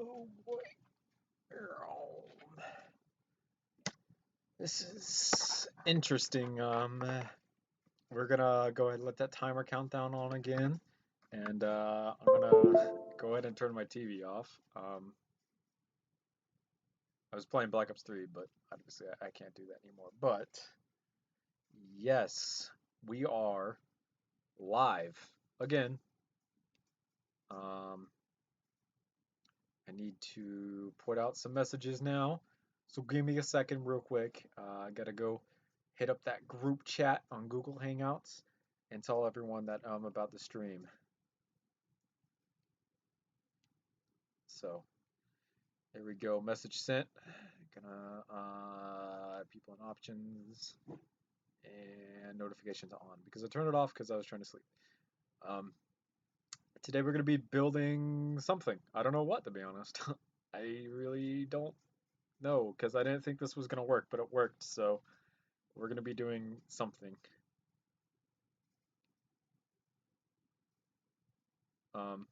Oh boy. This is interesting. We're gonna go ahead and let that timer countdown on again, and I'm gonna go ahead and turn my TV off. I was playing Black Ops 3, but obviously I can't do that anymore. But yes, we are live again. I need to put out some messages now, so give me a second, real quick. I gotta go hit up that group chat on Google Hangouts and tell everyone that about the stream. So there we go. Message sent. Gonna people and options and notifications on because I turned it off because I was trying to sleep. Um, Today we're gonna be building something. I don't know what, to be honest. I really don't know because I didn't think this was gonna work, but it worked. So we're gonna be doing something. Um,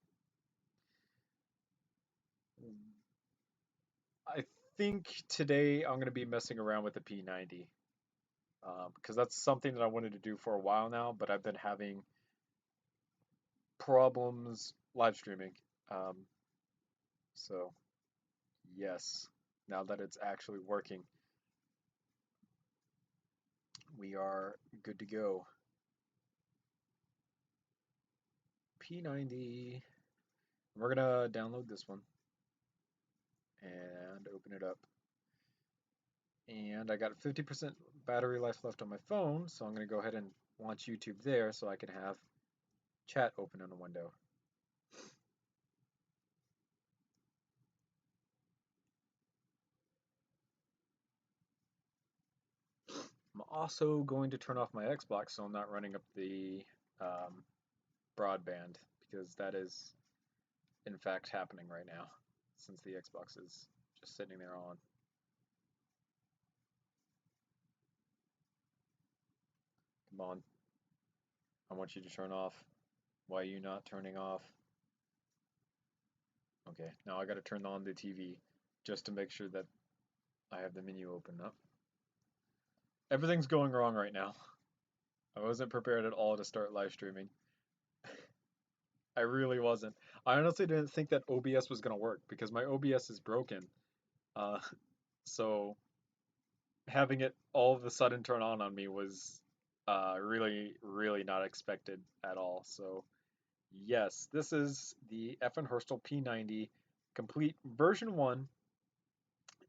I think today I'm gonna be messing around with the P90 because that's something that I wanted to do for a while now, but I've been having problems live streaming. Um, so yes, now that it's actually working, we are good to go. P90. We're gonna download this one and open it up. And I got 50% battery life left on my phone, so I'm gonna go ahead and launch YouTube there so I can have chat open in a window. I'm also going to turn off my Xbox so I'm not running up the um, broadband because that is in fact happening right now since the Xbox is just sitting there on. Come on. I want you to turn off. Why are you not turning off? Okay, now I gotta turn on the TV just to make sure that I have the menu open up. Everything's going wrong right now. I wasn't prepared at all to start live streaming. I really wasn't. I honestly didn't think that OBS was gonna work because my OBS is broken. Uh, so having it all of a sudden turn on me was really, really not expected at all. So yes, this is the FNH P90 complete version 1,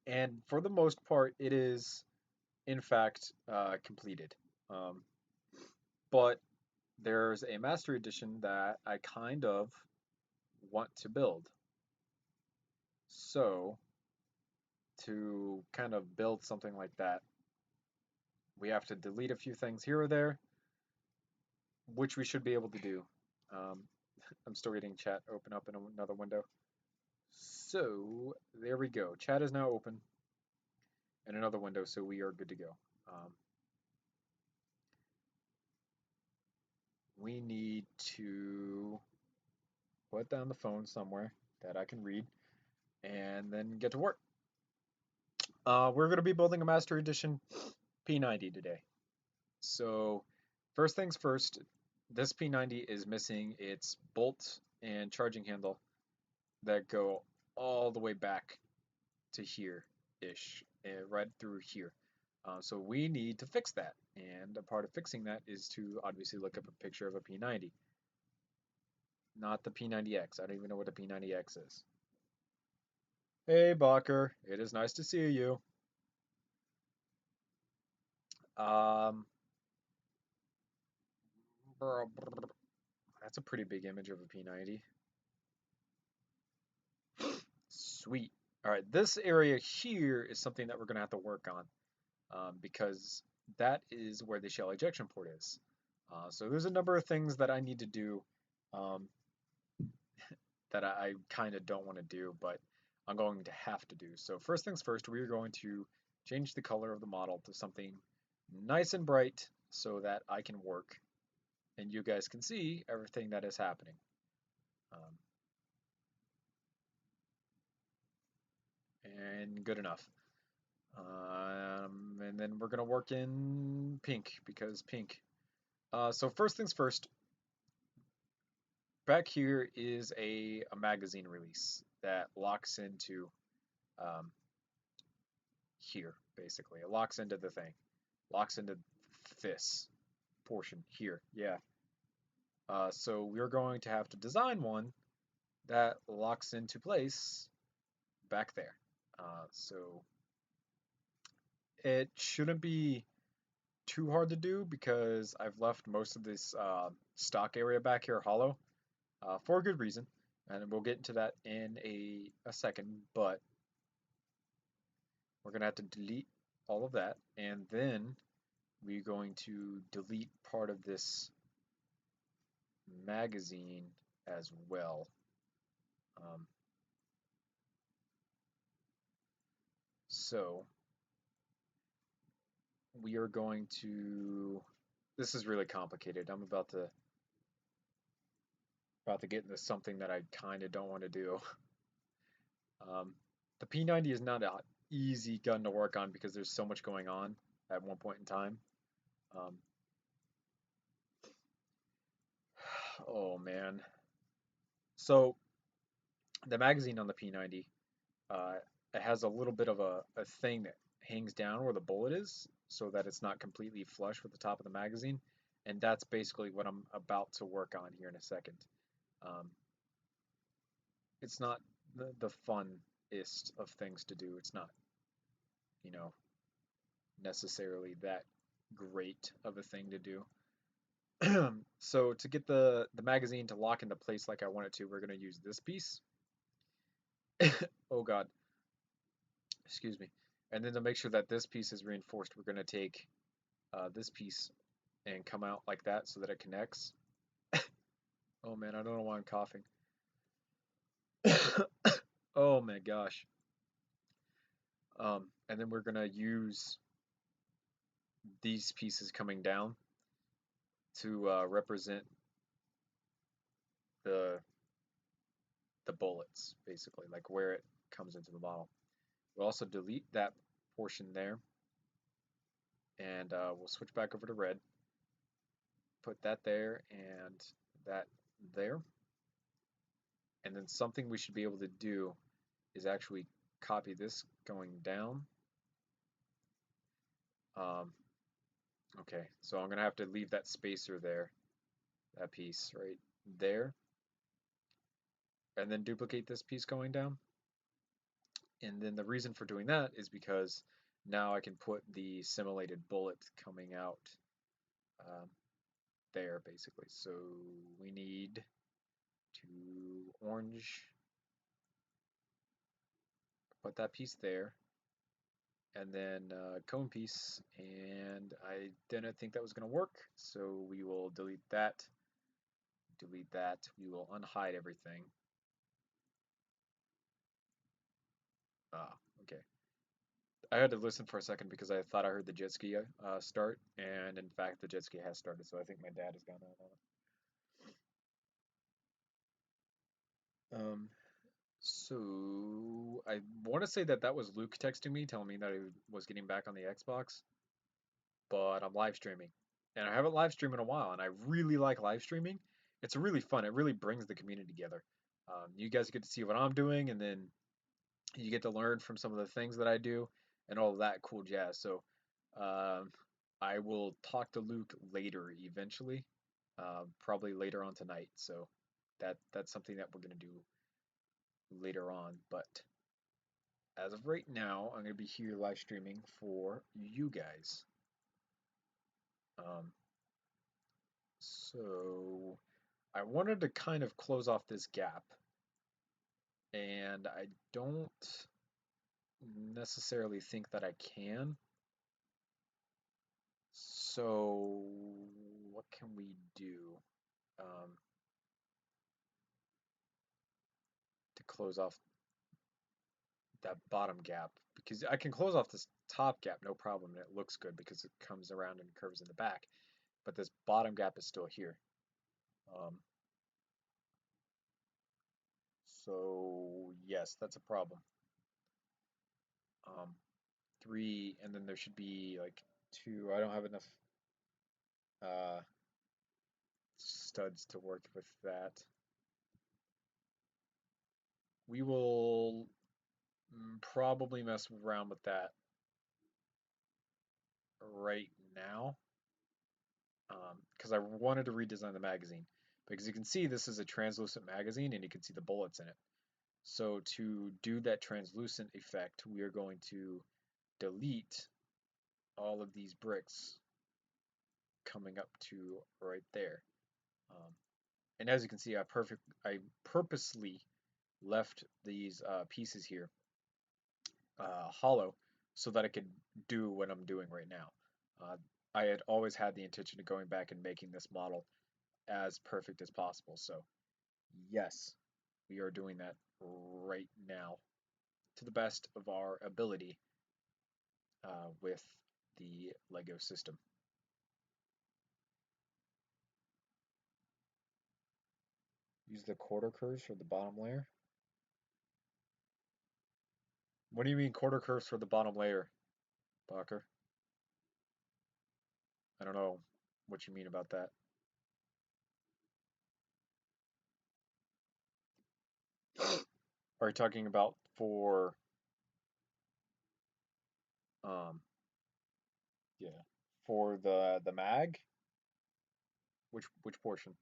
and for the most part, it is in fact completed. Um, but there's a master edition that I kind of want to build. So to kind of build something like that, we have to delete a few things here or there, which we should be able to do. Um, I'm still getting chat open up in another window. So there we go. Chat is now open in another window, so we are good to go. We need to put down the phone somewhere that I can read and then get to work. We're going to be building a Master Edition P90 today. So first things first, this P90 is missing its bolt and charging handle that go all the way back to here-ish, right through here. So we need to fix that, and a part of fixing that is to obviously look up a picture of a P90. Not the P90X. I don't even know what a P90X is. Hey, Bacher. It is nice to see you. Um, that's a pretty big image of a P90. Sweet. All right, this area here is something that we're going to have to work on because that is where the shell ejection port is. So there's a number of things that I need to do um, that I kind of don't want to do, but I'm going to have to do. So first things first, we are going to change the color of the model to something nice and bright so that I can work and you guys can see everything that is happening. Um, and good enough. And then we're gonna work in pink because pink. So first things first, back here is a magazine release that locks into um, here, basically. It locks into the thing, locks into this portion here. Yeah. So we're going to have to design one that locks into place back there. So it shouldn't be too hard to do because I've left most of this stock area back here hollow for a good reason. And we'll get into that in a second, but we're going to have to delete all of that. And then we're going to delete part of this magazine as well. Um, so we are going to, this is really complicated. I'm about to get into something that I kind of don't want to do. The P90 is not an easy gun to work on because there's so much going on at one point in time. Um, oh man. So the magazine on the P90, uh, it has a little bit of a thing that hangs down where the bullet is so that it's not completely flush with the top of the magazine. And that's basically what I'm about to work on here in a second. Um, it's not the funnest of things to do. It's not, you know, necessarily that great of a thing to do. So to get the magazine to lock into place like I want it to, we're going to use this piece. Oh God, excuse me. And then to make sure that this piece is reinforced, we're going to take this piece and come out like that so that it connects. Oh man, I don't know why I'm coughing. Oh my gosh. And then we're going to use these pieces coming down to represent the the bullets, basically, like where it comes into the model. We'll also delete that portion there, and we'll switch back over to red. Put that there and that there. And then something we should be able to do is actually copy this going down. Um, okay, so I'm gonna have to leave that spacer there, that piece right there, and then duplicate this piece going down. And then the reason for doing that is because now I can put the simulated bullet coming out um, there basically. So we need to orange, put that piece there, and then cone piece, and I didn't think that was going to work, so we will delete that, we will unhide everything. Ah, okay. I had to listen for a second because I thought I heard the jet ski start, and in fact the jet ski has started, so I think my dad has gone out on it. So I want to say that that was Luke texting me, telling me that he was getting back on the Xbox, but I'm live streaming. And I haven't live streamed in a while, and I really like live streaming. It's really fun. It really brings the community together. You guys get to see what I'm doing, and then you get to learn from some of the things that I do and all of that cool jazz. So um, I will talk to Luke later, eventually, probably later on tonight. So that's something that we're gonna do later on. But as of right now, I'm gonna be here live streaming for you guys. Um, So I wanted to kind of close off this gap, and I don't necessarily think that I can. So what can we do to close off that bottom gap? Because I can close off this top gap, no problem, and it looks good because it comes around and curves in the back. But this bottom gap is still here. Um, so yes, that's a problem. 3, and then there should be like 2. I don't have enough uh, studs to work with that. We will probably mess around with that right now because I wanted to redesign the magazine. Because you can see this is a translucent magazine and you can see the bullets in it. So to do that translucent effect, we are going to delete all of these bricks coming up to right there. And as you can see, I purposely left these pieces here hollow so that I could do what I'm doing right now. I had always had the intention of going back and making this model as perfect as possible. So yes, we are doing that right now to the best of our ability with the Lego system. Use the quarter curves for the bottom layer. What do you mean quarter curves for the bottom layer, Bacher? I don't know what you mean about that. Are you talking about for um yeah, for the mag? Which portion?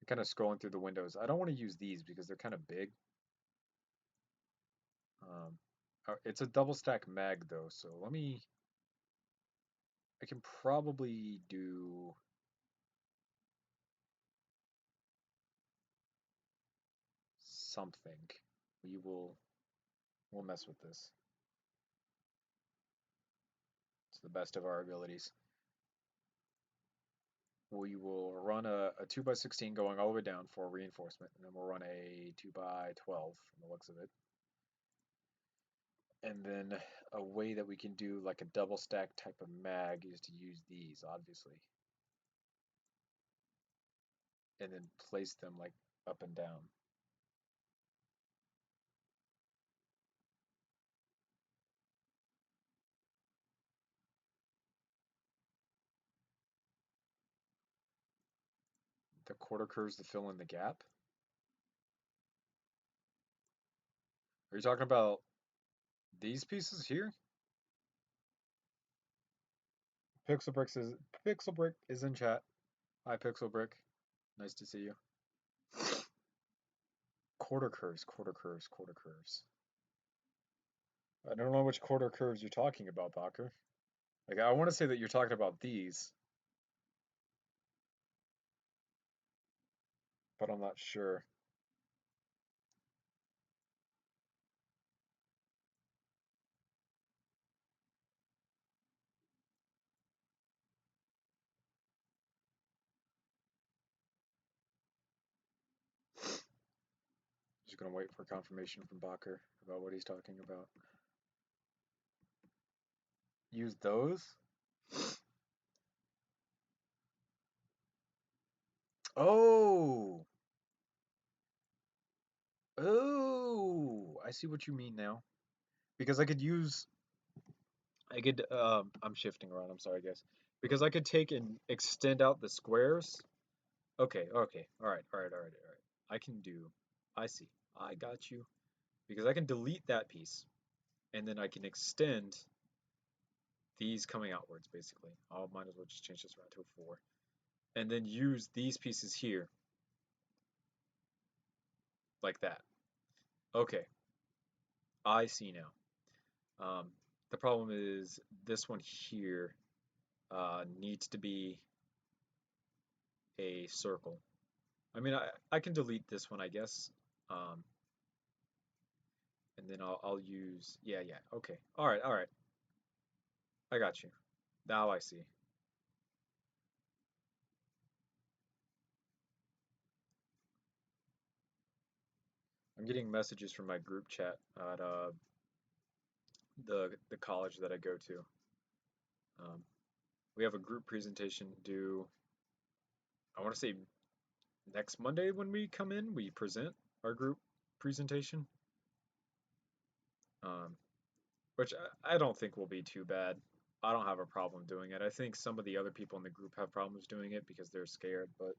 I'm kind of scrolling through the windows. I don't want to use these because they're kind of big. It's a double stack mag though, so I can probably do something. We'll mess with this to the best of our abilities. We will run a 2x16 going all the way down for reinforcement, and then we'll run a 2x12 from the looks of it. And then a way that we can do like a double stack type of mag is to use these, obviously. And then place them like up and down. The quarter curves to fill in the gap. Are you talking about these pieces here? Pixel Brick is in chat. Hi Pixel Brick. Nice to see you. Quarter curves, quarter curves, quarter curves. I don't know which quarter curves you're talking about, Bacher. Like I want to say that you're talking about these, but I'm not sure. Just gonna wait for confirmation from Bacher about what he's talking about. Use those? Oh! Oh! I see what you mean now. Because I'm shifting around, I'm sorry guys. Because I could take and extend out the squares. Okay, okay, alright. I see. I got you. Because I can delete that piece, and then I can extend these coming outwards, basically. I might as well just change this around to a 4. And then use these pieces here, like that. Okay, I see now. The problem is this one here needs to be a circle. I mean, I can delete this one, I guess. And then I'll use, yeah, okay. All right. I got you. Now I see. I'm getting messages from my group chat at the college that I go to. We have a group presentation due, I want to say next Monday when we come in, we present our group presentation, um, which I don't think will be too bad. I don't have a problem doing it. I think some of the other people in the group have problems doing it because they're scared, but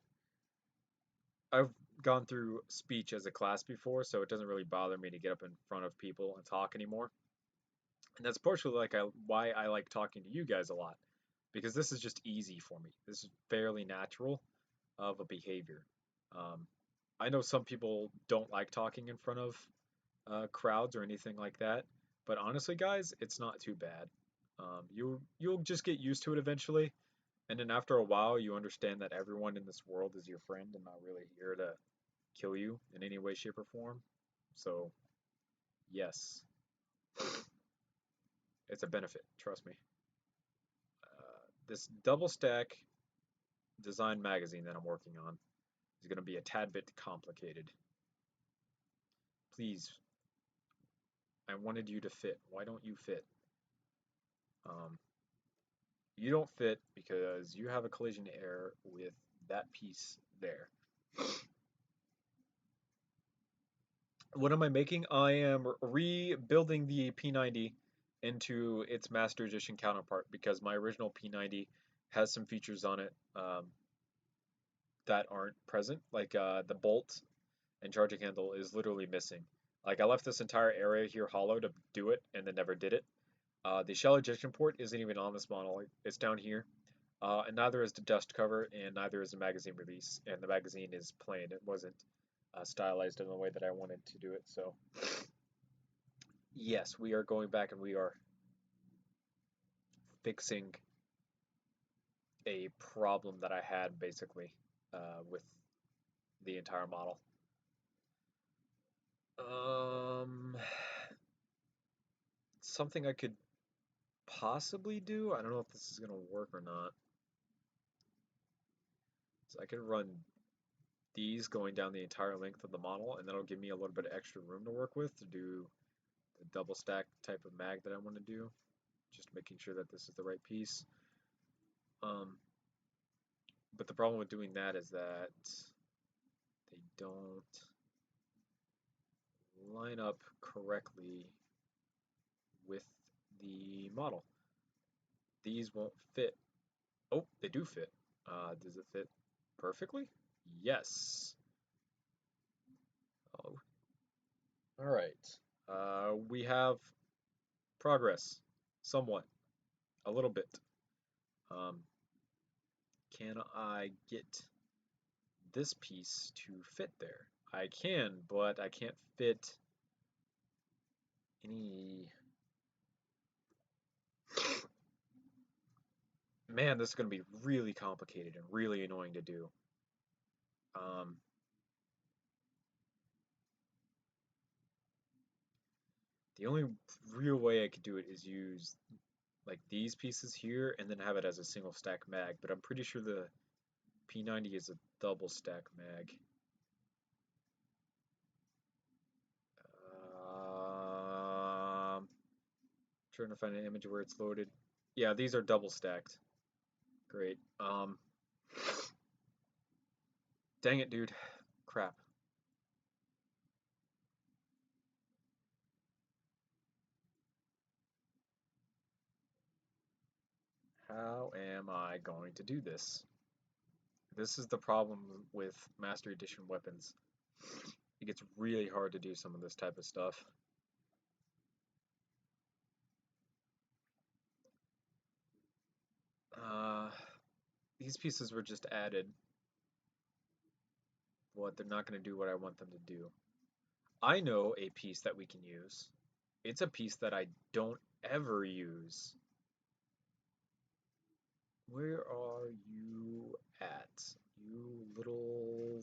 I've gone through speech as a class before, so it doesn't really bother me to get up in front of people and talk anymore. And that's partially why I like talking to you guys a lot, because this is just easy for me. This is fairly natural of a behavior. Um, I know some people don't like talking in front of crowds or anything like that, but honestly, guys, it's not too bad. You'll just get used to it eventually, and then after a while, you understand that everyone in this world is your friend and not really here to kill you in any way, shape, or form. So, yes, it's a benefit, trust me. This double stack design magazine that I'm working on is going to be a tad bit complicated. Please, I wanted you to fit. Why don't you fit? Um, you don't fit because you have a collision error with that piece there. What am I making? I am rebuilding the P90 into its Master Edition counterpart because my original P90 has some features on it that aren't present. Like the bolt and charging handle is literally missing. Like I left this entire area here hollow to do it and then never did it. The shell ejection port isn't even on this model. It's down here. And neither is the dust cover, and neither is the magazine release. And the magazine is plain. It wasn't stylized in the way that I wanted to do it. So, yes, we are going back and we are fixing a problem that I had basically with the entire model. Um, Something I could possibly do. I don't know if this is gonna work or not. So I can run these going down the entire length of the model, and that'll give me a little bit of extra room to work with to do the double stack type of mag that I want to do. Just making sure that this is the right piece. Um, but the problem with doing that is that they don't line up correctly with the model. These won't fit. Oh, they do fit. Does it fit perfectly? Yes. Oh, all right. We have progress, somewhat, a little bit. Um, can I get this piece to fit there? I can, but I can't fit any. Man, this is going to be really complicated and really annoying to do. Um, the only real way I could do it is use like these pieces here and then have it as a single stack mag, but I'm pretty sure the P90 is a double stack mag. Trying to find an image where it's loaded. Yeah, these are double stacked. Great. Dang it, dude. Crap. How am I going to do this? This is the problem with Master Edition weapons. It gets really hard to do some of this type of stuff. Uh, these pieces were just added, but they're not going to do what I want them to do. I know a piece that we can use. It's a piece that I don't ever use. Where are you at? You little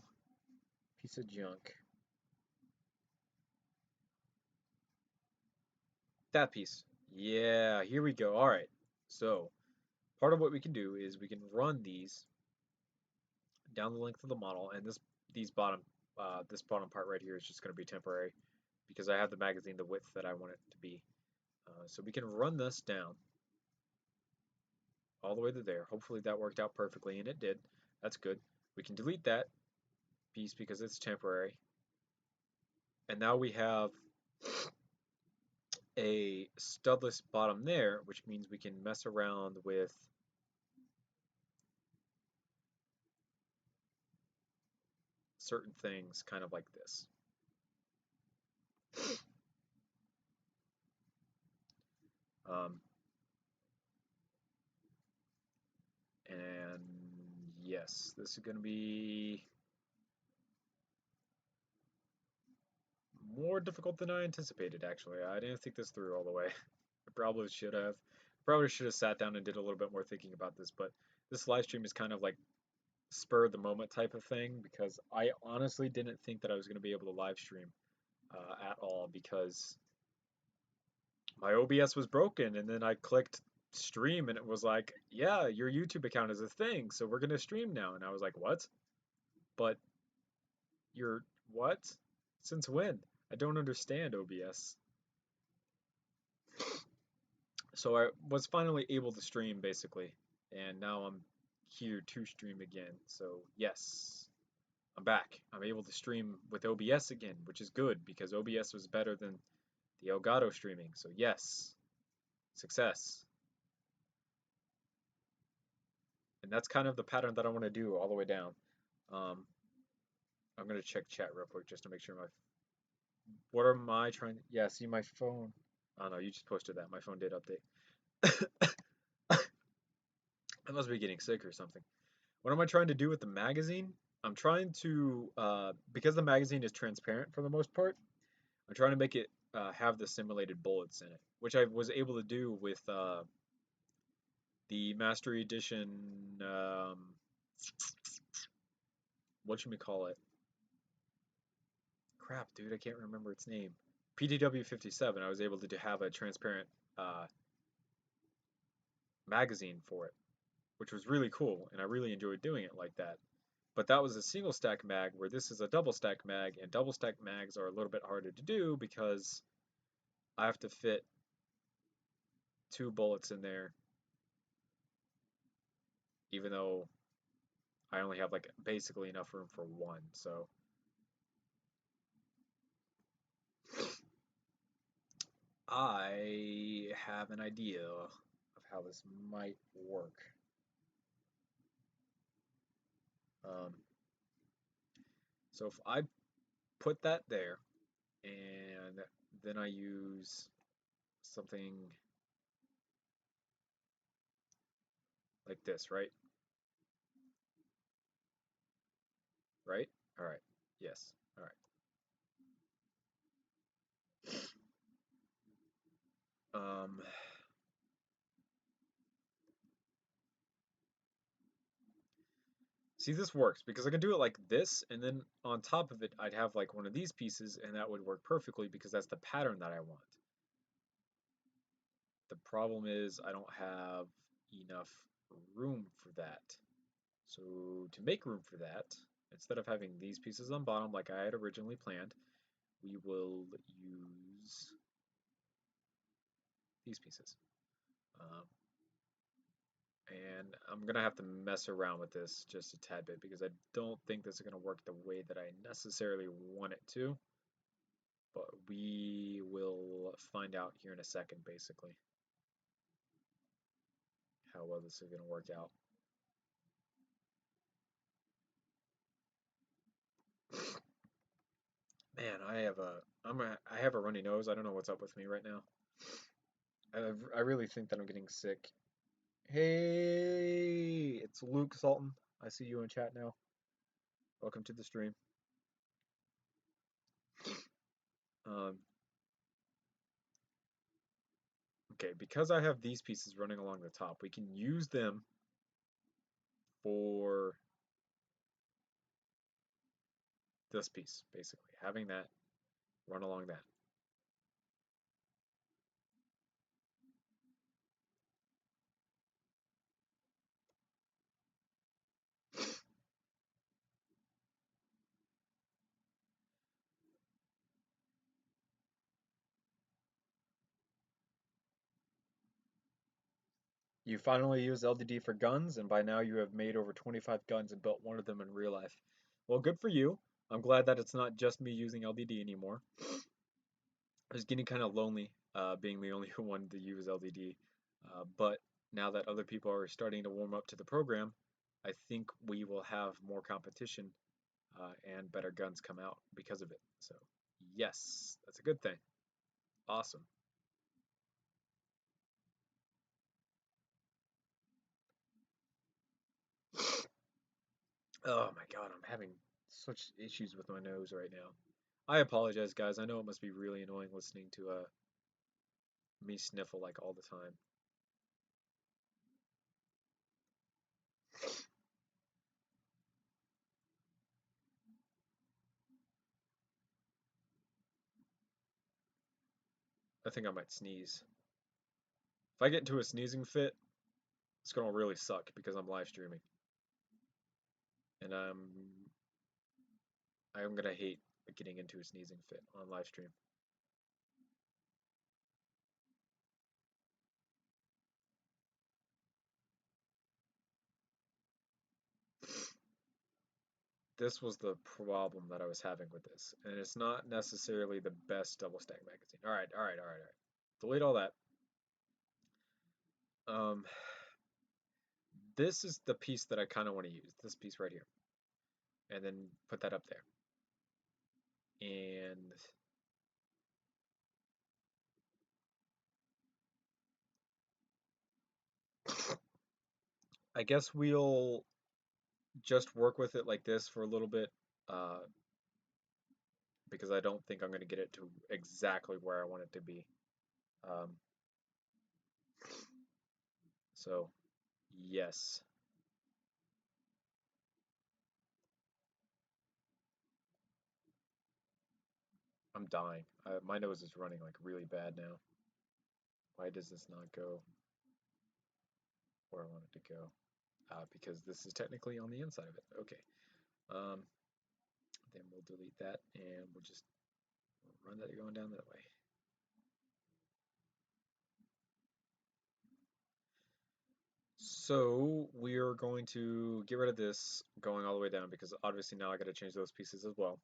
piece of junk. That piece. Yeah, here we go. All right. So, part of what we can do is we can run these down the length of the model, and this bottom part right here is just going to be temporary because I have the magazine the width that I want it to be. So we can run this down all the way to there. Hopefully that worked out perfectly, and it did. That's good. We can delete that, piece because it's temporary. And now we have a studless bottom there, which means we can mess around with certain things kind of like this. Um, and yes, this is going to be more difficult than I anticipated, actually. I didn't think this through all the way. I probably should have. Probably should have sat down and did a little bit more thinking about this, but this live stream is kind of like spur of the moment type of thing because I honestly didn't think that I was going to be able to live stream at all because my OBS was broken and then I clicked stream and it was like, yeah, your YouTube account is a thing, so we're going to stream now. And I was like, what? But you're what? Since when? I don't understand OBS. So I was finally able to stream basically, and now I'm here to stream again. So yes, I'm back. I'm able to stream with OBS again, which is good because OBS was better than the Elgato streaming. So yes, success. And that's kind of the pattern that I want to do all the way down. Um, I'm gonna check chat real quick just to make sure my. What am I trying? Yeah, see my phone. Oh no, you just posted that. My phone did update. I must be getting sick or something. What am I trying to do with the magazine? I'm trying to, because the magazine is transparent for the most part, I'm trying to make it have the simulated bullets in it, which I was able to do with the Mastery Edition, what should we call it? Crap, dude, I can't remember its name. PDW 57, I was able to have a transparent uh, magazine for it, which was really cool, and I really enjoyed doing it like that. But that was a single stack mag, where this is a double stack mag, and double stack mags are a little bit harder to do because I have to fit 2 bullets in there, even though I only have like basically enough room for 1. So I have an idea of how this might work. Um, so if I put that there, and then I use something like this, right? Right? All right. Yes. All right. Um, See, this works because I can do it like this, and then on top of it, I'd have like one of these pieces, and that would work perfectly because that's the pattern that I want. The problem is I don't have enough room for that. So to make room for that, instead of having these pieces on bottom like I had originally planned, we will use these pieces. Um, and I'm gonna have to mess around with this just a tad bit because I don't think this is gonna work the way that I necessarily want it to. But we will find out here in a second, basically, how well this is going to work out. Man, I have a runny nose. I don't know what's up with me right now. I really think that I'm getting sick. Hey, it's Luke Sultan. I see you in chat now. Welcome to the stream. Um, okay, because I have these pieces running along the top, we can use them for this piece, basically, having that run along that. You finally use LDD for guns, and by now you have made over 25 guns and built one of them in real life. Well, good for you. I'm glad that it's not just me using LDD anymore. I was getting kind of lonely being the only one to use LDD. But now that other people are starting to warm up to the program, I think we will have more competition and better guns come out because of it. So, yes, that's a good thing. Awesome. Oh my God, I'm having such issues with my nose right now. I apologize, guys. I know it must be really annoying listening to me sniffle like all the time. I think I might sneeze. If I get into a sneezing fit, it's gonna really suck because I'm live streaming, and I'm gonna hate getting into a sneezing fit on live stream. This was the problem that I was having with this, and it's not necessarily the best double stack magazine. All right, all right, all right, all right. Delete all that. Um, this is the piece that I kind of want to use. This piece right here, and then put that up there. And I guess we'll just work with it like this for a little bit, uh, because I don't think I'm going to get it to exactly where I want it to be. Um, so, yes, I'm dying. My nose is running like really bad now. Why does this not go where I want it to go? Because this is technically on the inside of it. Okay. Um, then we'll delete that and we'll just run that going down that way. So we're going to get rid of this going all the way down because obviously now I got to change those pieces as well.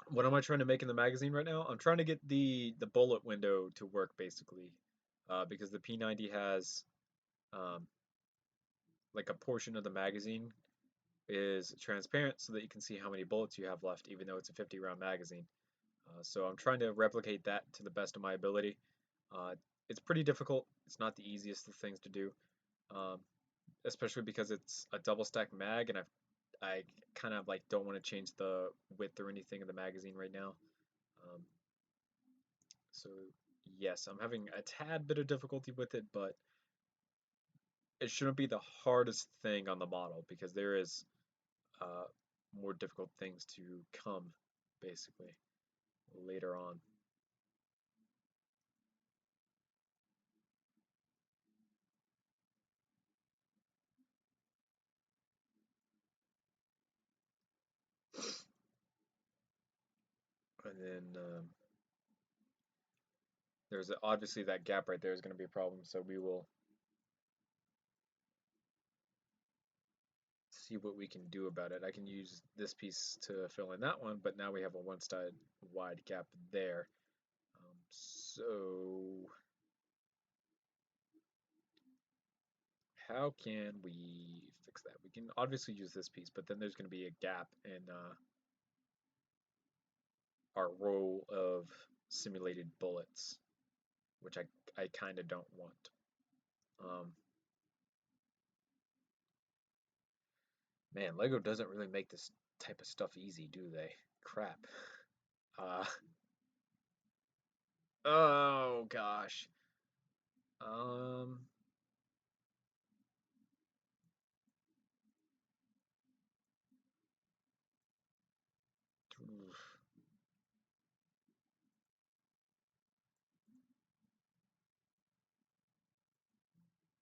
What am I trying to make in the magazine right now? I'm trying to get the bullet window to work basically, because the P90 has um, like a portion of the magazine is transparent so that you can see how many bullets you have left, even though it's a 50 round magazine. So I'm trying to replicate that to the best of my ability. Uh, it's pretty difficult. It's not the easiest of things to do, um, especially because it's a double stack mag, and I kind of like don't want to change the width or anything of the magazine right now. Um, so yes, I'm having a tad bit of difficulty with it, but it shouldn't be the hardest thing on the model because there is uh, more difficult things to come, basically, later on. And then there's obviously that gap right there is going to be a problem, so we will see what we can do about it. I can use this piece to fill in that one, but now we have a one side wide gap there. So how can we fix that? We can obviously use this piece, but then there's going to be a gap in our row of simulated bullets, which I kind of don't want. Um, Man, Lego doesn't really make this type of stuff easy, do they? Crap. Uh, oh gosh. Um,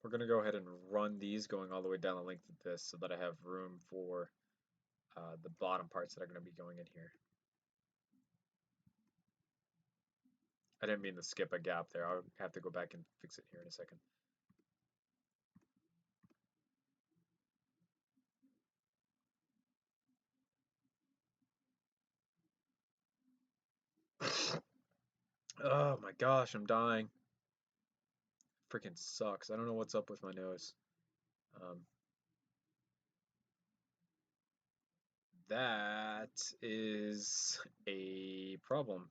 we're gonna go ahead and run these going all the way down the length of this so that I have room for the bottom parts that are gonna be going in here. I didn't mean to skip a gap there. I'll have to go back and fix it here in a second. Oh my gosh, I'm dying. Freaking sucks. I don't know what's up with my nose. Um, that is a problem.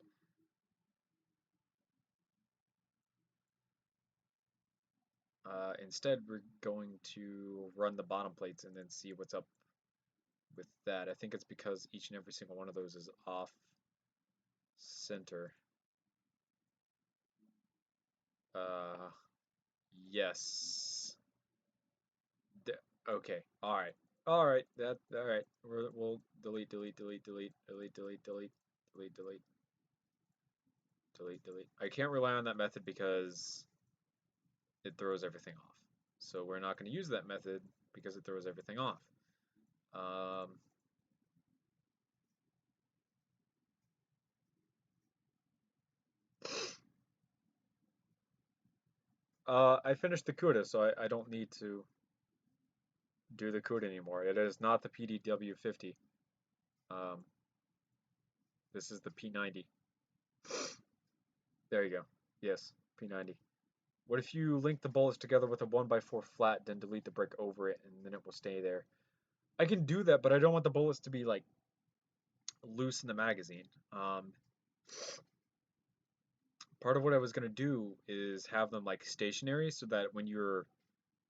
Instead, we're going to run the bottom plates and then see what's up with that. I think it's because each and every single one of those is off center. Uh, yes. D okay. All right. All right. All right. We'll delete, delete, delete, delete, delete, delete, delete, delete, delete, delete, delete. I can't rely on that method because it throws everything off. So we're not going to use that method because it throws everything off. Um, I finished the CUDA, so I don't need to do the CUDA anymore. It is not the PDW50. Um, this is the P90. There you go. Yes, P90. What if you link the bullets together with a 1x4 flat, then delete the brick over it, and then it will stay there? I can do that, but I don't want the bullets to be like loose in the magazine. Part of what I was gonna do is have them like stationary so that when you're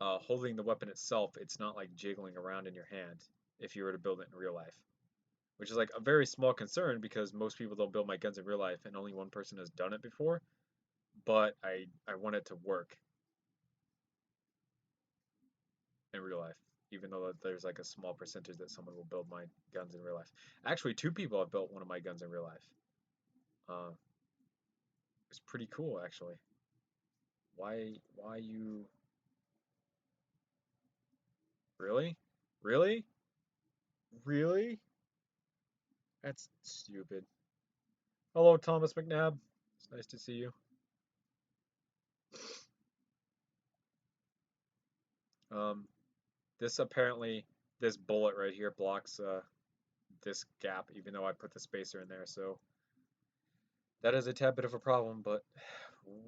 holding the weapon itself, it's not like jiggling around in your hand if you were to build it in real life. Which is like a very small concern because most people don't build my guns in real life and only one person has done it before. But I want it to work in real life, even though there's like a small percentage that someone will build my guns in real life. Actually, two people have built one of my guns in real life. Uh, it's pretty cool, actually. Why you really, really, really? That's stupid. Hello, Thomas McNabb. It's nice to see you. Um, this apparently, this bullet right here blocks this gap, even though I put the spacer in there. So that is a tad bit of a problem, but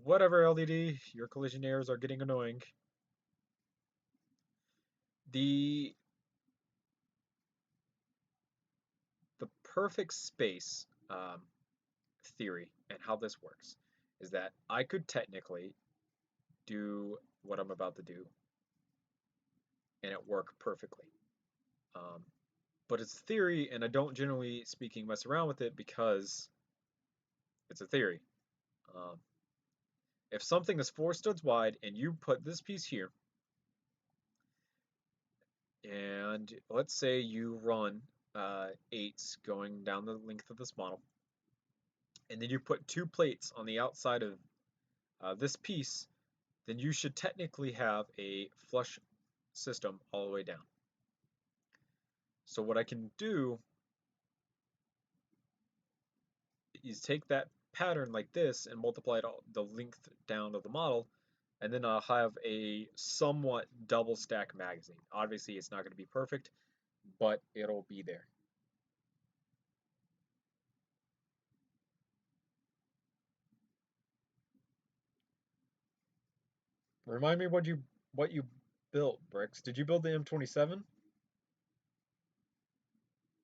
whatever, LDD, your collision errors are getting annoying. The the perfect space theory and how this works is that I could technically do what I'm about to do and it work perfectly. Um, but it's theory, and I don't generally speaking mess around with it because it's a theory. Um, if something is 4 studs wide and you put this piece here, and let's say you run 8s going down the length of this model, and then you put 2 plates on the outside of this piece, then you should technically have a flush system all the way down. So what I can do is take that pattern like this and multiply it all, the length down of the model, and then I'll have a somewhat double stack magazine. Obviously, it's not going to be perfect, but it'll be there. Remind me what you built, Bricks. Did you build the M27?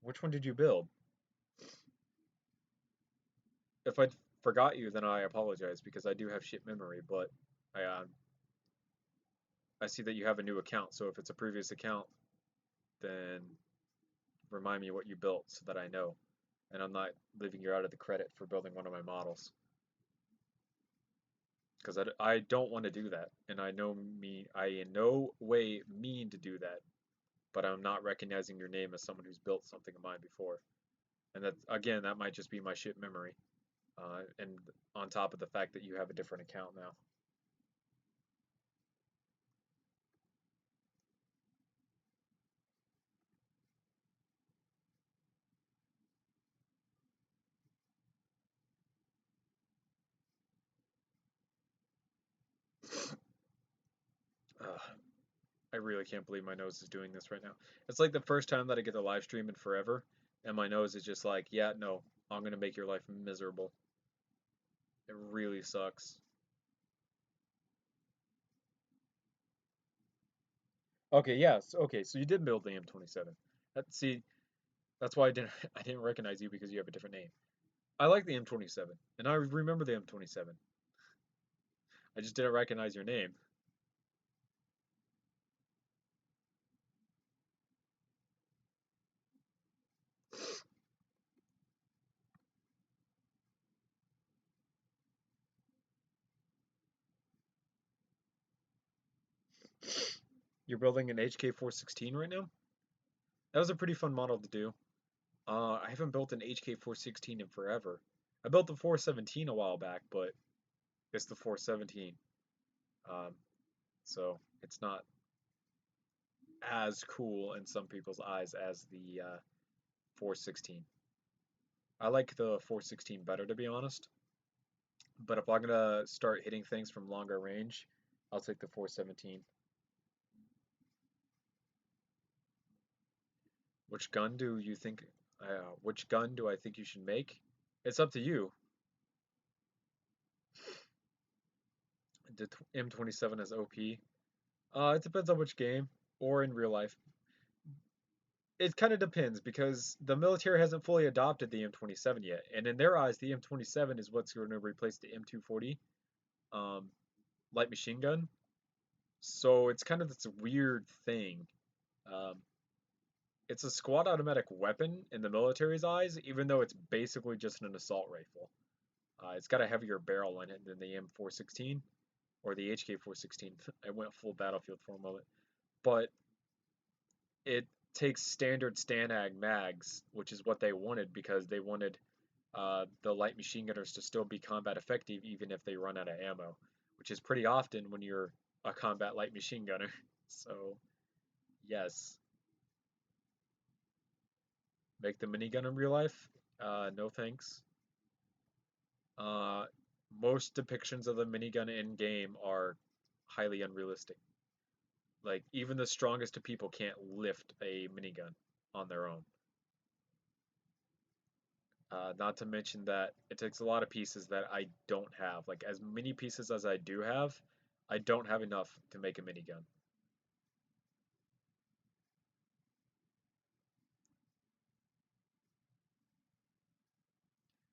Which one did you build? If I forgot you, then I apologize because I do have shit memory, but I see that you have a new account, so if it's a previous account, then remind me what you built so that I know. And I'm not leaving you out of the credit for building one of my models. Because I don't want to do that. And I in no way mean to do that. But I'm not recognizing your name as someone who's built something of mine before. And that, again, that might just be my shit memory. And on top of the fact that you have a different account now. I really can't believe my nose is doing this right now. It's like the first time that I get to live stream in forever, and my nose is just like, yeah, no, I'm gonna make your life miserable. It really sucks. Okay, yes. Okay, so you did build the M27. See, that's why I didn't I didn't recognize you because you have a different name. I like the M27, and I remember the M27. I just didn't recognize your name. You're building an HK416 right now? That was a pretty fun model to do. I haven't built an HK416 in forever. I built the 417 a while back, but it's the 417. Um, so it's not as cool in some people's eyes as the 416. I like the 416 better, to be honest. But if I'm gonna start hitting things from longer range, I'll take the 417. Which gun do you think? Which gun do I think you should make? It's up to you. The M27 is OP. It depends on which game or in real life. It kind of depends because the military hasn't fully adopted the M27 yet, and in their eyes, the M27 is what's going to replace the M240 um, light machine gun. So it's kind of this weird thing. Um, it's a squad automatic weapon in the military's eyes, even though it's basically just an assault rifle. It's got a heavier barrel in it than the M416 or the HK416. I went full battlefield for a moment, but it takes standard Stanag mags, which is what they wanted because they wanted the light machine gunners to still be combat effective even if they run out of ammo, which is pretty often when you're a combat light machine gunner. So, yes, make the minigun in real life? No thanks. Uh, most depictions of the minigun in game are highly unrealistic. Like, even the strongest of people can't lift a minigun on their own. Not to mention that it takes a lot of pieces that I don't have. Like, as many pieces as I do have, I don't have enough to make a minigun.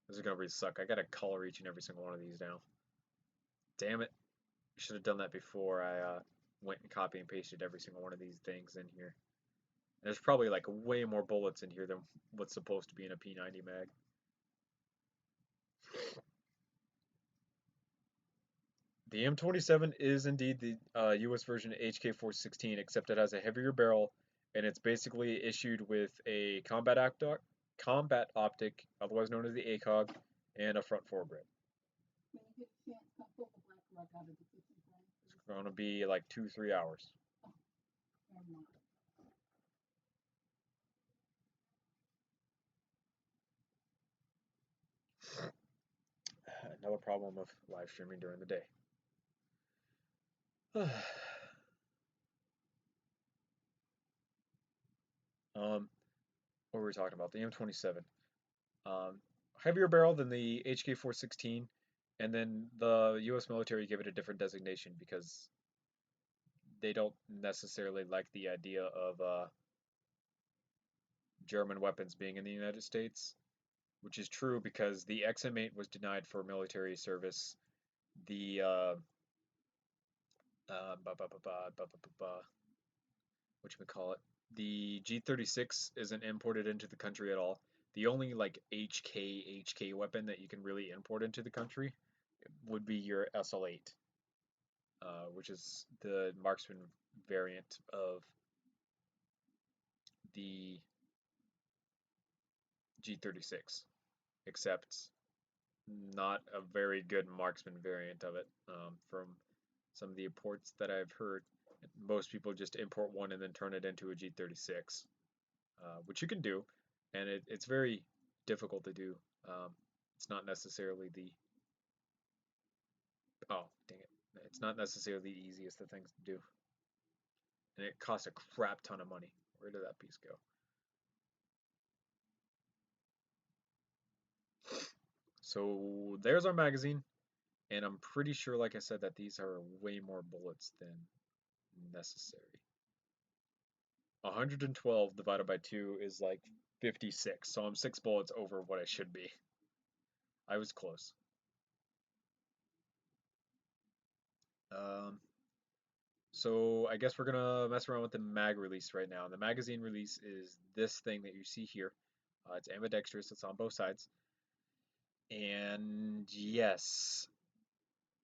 This is gonna really suck. I gotta color each and every single one of these now. Damn it. I should have done that before I went and copy and pasted every single one of these things in here. There's probably like way more bullets in here than what's supposed to be in a P90 mag. The M27 is indeed the US version HK416, except it has a heavier barrel, and it's basically issued with a combat optic, otherwise known as the ACOG, and a front foregrip. It's going to be like 2-3 hours. Another problem of live streaming during the day. What were we talking about? The M27. Heavier barrel than the HK416, and then the U.S. military gave it a different designation because they don't necessarily like the idea of German weapons being in the United States, which is true because the XM8 was denied for military service. The what you call it? The G36 isn't imported into the country at all. The only like HK weapon that you can really import into the country would be your SL8, which is the marksman variant of the G36, except not a very good marksman variant of it. From some of the imports that I've heard, most people just import one and then turn it into a G36, which you can do, and it's very difficult to do. It's not necessarily the oh dang it, it's not necessarily the easiest of things to do, and it costs a crap ton of money. Where did that piece go? So there's our magazine. And I'm pretty sure, like I said, that these are way more bullets than necessary. 112 divided by 2 is like 56, so I'm 6 bullets over what I should be. I was close. Um, so I guess we're gonna mess around with the mag release right now. The magazine release is this thing that you see here. It's ambidextrous, it's on both sides. And yes,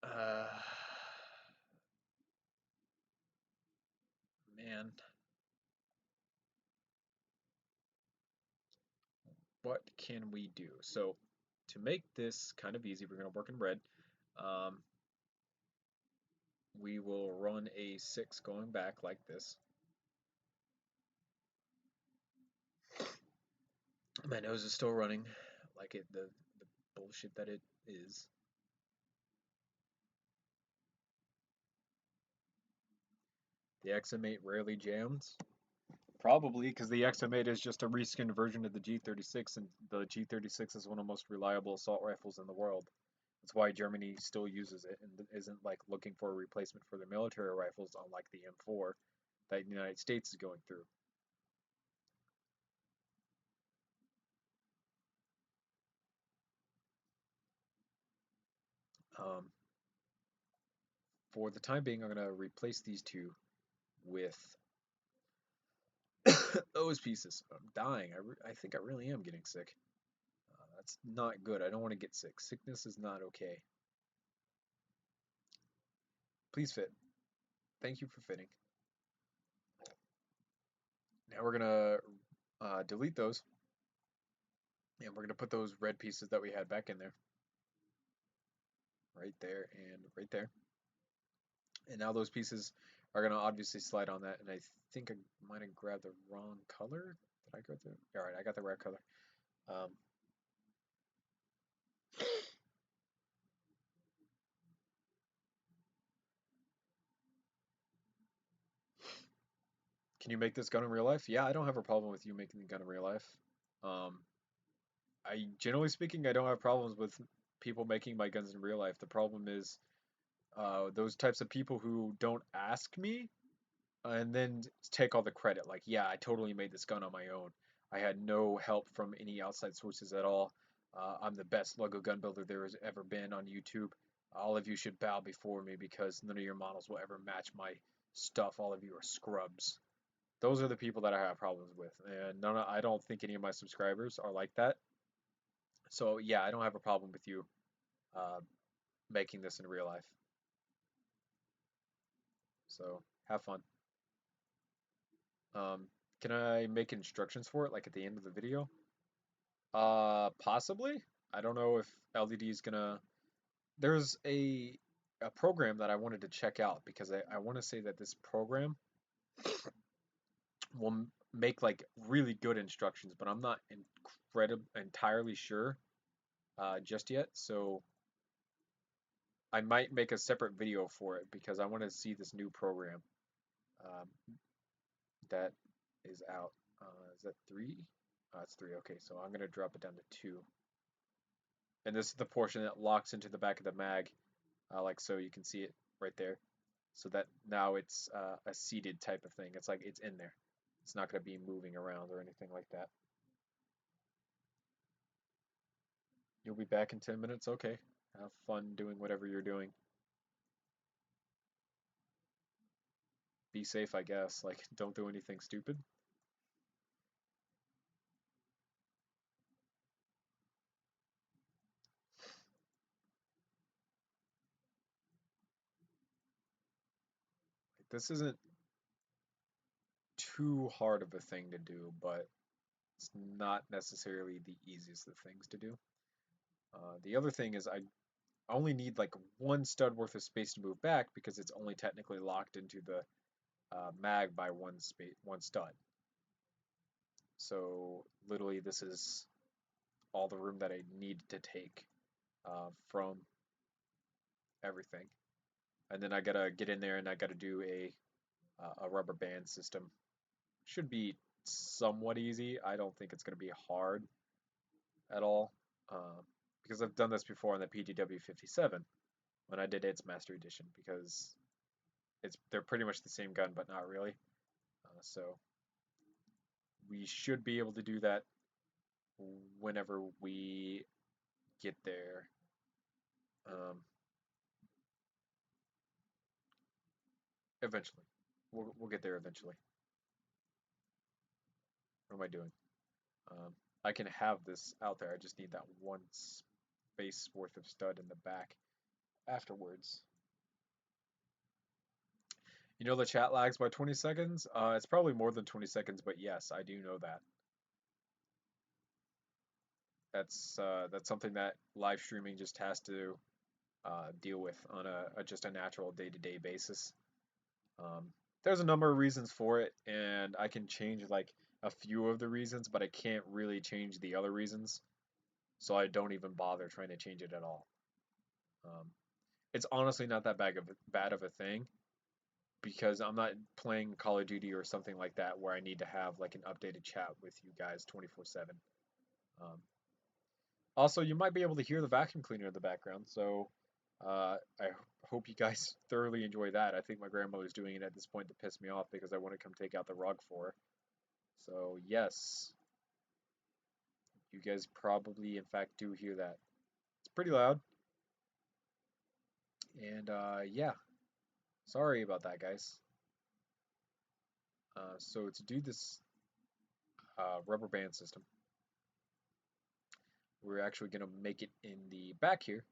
uh, man, what can we do? So to make this kind of easy, we're gonna work in red. Um, we will run a 6 going back like this. My nose is still running like the bullshit that it is. The XM8 rarely jams. Probably because the XM8 is just a reskinned version of the G36, and the G36 is one of the most reliable assault rifles in the world. That's why Germany still uses it and isn't like looking for a replacement for their military rifles, unlike the M4 that the United States is going through. Um, for the time being, I'm going to replace these two with those pieces. I'm dying. I think I really am getting sick. That's not good. I don't want to get sick. Sickness is not okay. Please fit. Thank you for fitting. Now we're going to delete those, and we're going to put those red pieces that we had back in there. Right there and right there. And now those pieces are going to obviously slide on that, and I think I might have grabbed the wrong color. Did I go through? All right, I got the right color. Um, can you make this gun in real life? Yeah, I don't have a problem with you making the gun in real life. Um, generally speaking, I don't have problems with people making my guns in real life. The problem is those types of people who don't ask me and then take all the credit. Like, yeah, I totally made this gun on my own. I had no help from any outside sources at all. I'm the best Lego gun builder there has ever been on YouTube. All of you should bow before me because none of your models will ever match my stuff. All of you are scrubs. Those are the people that I have problems with, and I don't think any of my subscribers are like that. So yeah, I don't have a problem with you uh, making this in real life. So have fun. Um, can I make instructions for it, like at the end of the video? Possibly. I don't know if LDD is gonna. There's a program that I wanted to check out because I want to say that this program will make like really good instructions, but I'm not entirely sure just yet. So I might make a separate video for it because I want to see this new program um, that is out. Is that 3? It's 3. Okay, so I'm gonna drop it down to 2. And this is the portion that locks into the back of the mag, like so. You can see it right there. So that now it's a seated type of thing. It's like it's in there. It's not going to be moving around or anything like that. You'll be back in 10 minutes? Okay. Have fun doing whatever you're doing. Be safe, I guess. Like, don't do anything stupid. This isn't too hard of a thing to do, but it's not necessarily the easiest of things to do. The other thing is I only need like one stud worth of space to move back because it's only technically locked into the mag by one stud. So literally this is all the room that I need to take from everything. And then I gotta get in there and I gotta do a rubber band system. Should be somewhat easy. I don't think it's gonna be hard at all because I've done this before on the PDW 57. when I did its Master Edition because they're pretty much the same gun, but not really. So we should be able to do that whenever we get there. Eventually, we'll get there eventually. What am I doing? I can have this out there. I just need that one space worth of stud in the back afterwards. You know the chat lags by 20 seconds? It's probably more than 20 seconds, but yes, I do know that. That's something that live streaming just has to deal with on just a natural day-to-day basis. There's a number of reasons for it, and I can change like a few of the reasons, but I can't really change the other reasons, so I don't even bother trying to change it at all. Um, it's honestly not that bad of a thing because I'm not playing Call of Duty or something like that where I need to have like an updated chat with you guys 24/7. Um, Also, you might be able to hear the vacuum cleaner in the background, so I hope you guys thoroughly enjoy that. I think my grandmother's doing it at this point to piss me off because I want to come take out the rug for her. So yes, you guys probably in fact do hear that. It's pretty loud. And yeah, sorry about that, guys. So to do this rubber band system, we're actually going to make it in the back here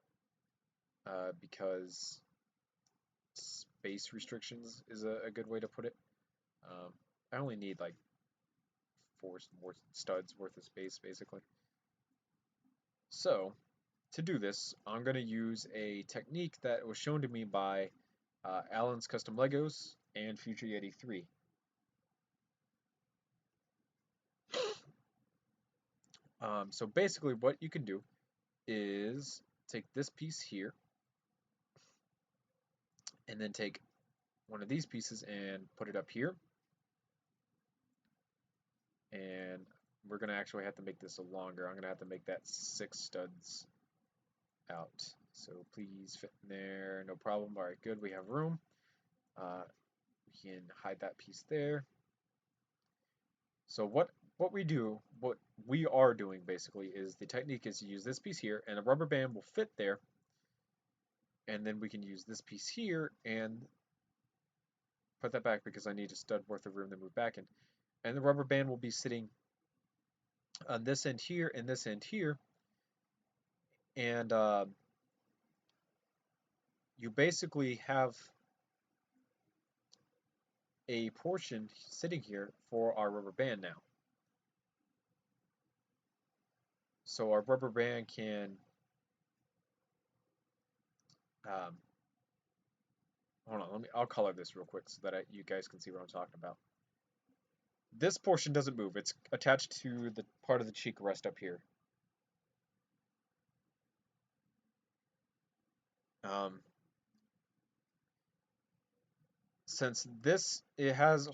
because space restrictions is a good way to put it. I only need like four more studs worth of space basically. So to do this, I'm going to use a technique that was shown to me by Alan's Custom Legos and Future Yeti 3. So basically what you can do is take this piece here and then take one of these pieces and put it up here. And we're going to actually have to make this longer. I'm going to have to make that 6 studs out. So please fit in there, no problem. All right, good, we have room. We can hide that piece there. So what we are doing basically is the technique is to use this piece here and a rubber band will fit there. And then we can use this piece here and put that back because I need a stud worth of room to move back in. And the rubber band will be sitting on this end here and this end here. And you basically have a portion sitting here for our rubber band now. So our rubber band can hold on, I'll color this real quick so that you guys can see what I'm talking about. This portion doesn't move. It's attached to the part of the cheek rest up here. Since this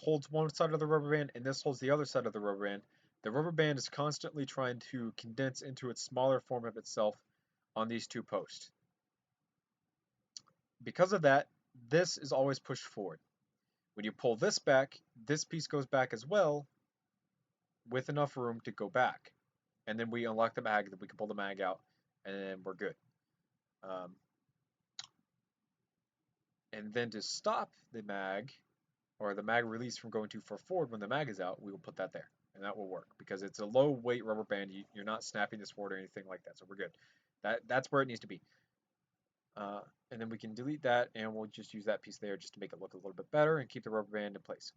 holds one side of the rubber band and this holds the other side of the rubber band is constantly trying to condense into its smaller form of itself on these two posts. Because of that, this is always pushed forward. When you pull this back, this piece goes back as well with enough room to go back. And then we unlock the mag, then we can pull the mag out, and then we're good. And then to stop the mag, or the mag release from going too far forward when the mag is out, we will put that there. And that will work because it's a low weight rubber band. You're not snapping this forward or anything like that, so we're good. That's where it needs to be. And then we can delete that and we'll just use that piece there just to make it look a little bit better and keep the rubber band in place.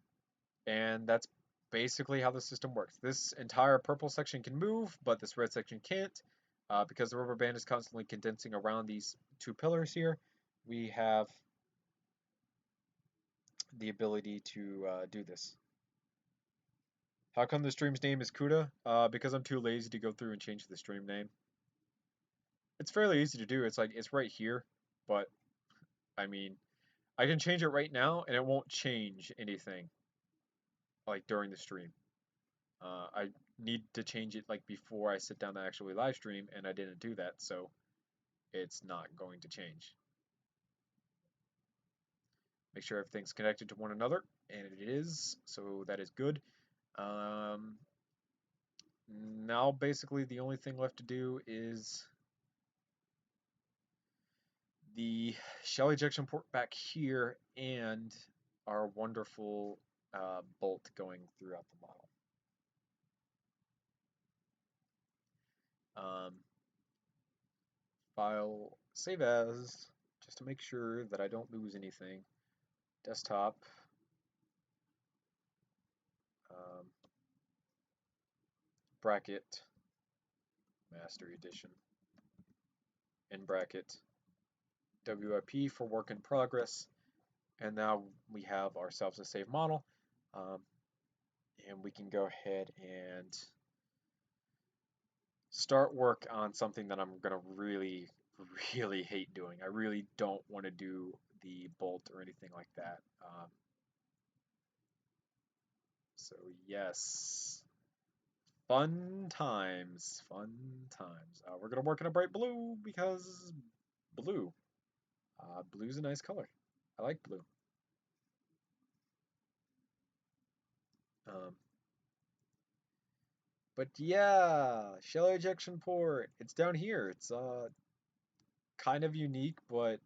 And that's basically how the system works. This entire purple section can move, but this red section can't because the rubber band is constantly condensing around these two pillars here. We have the ability to do this. How come the stream's name is Kuda? Because I'm too lazy to go through and change the stream name. It's fairly easy to do. It's right here, but I mean, I can change it right now and it won't change anything like during the stream. I need to change it like before I sit down to actually live stream and I didn't do that, so it's not going to change. Make sure everything's connected to one another, and it is, so that is good. Um, Now basically the only thing left to do is the shell ejection port back here and our wonderful bolt going throughout the model. File, save as, just to make sure that I don't lose anything. Desktop, um, bracket, master edition, in bracket, WIP for work in progress, and now we have ourselves a saved model, and we can go ahead and start work on something that I'm gonna really, really hate doing. I really don't want to do the bolt or anything like that. So yes, fun times, fun times. We're gonna work in a bright blue because blue. Blue's a nice color. I like blue. Um, but yeah, shell ejection port. It's down here. It's kind of unique, but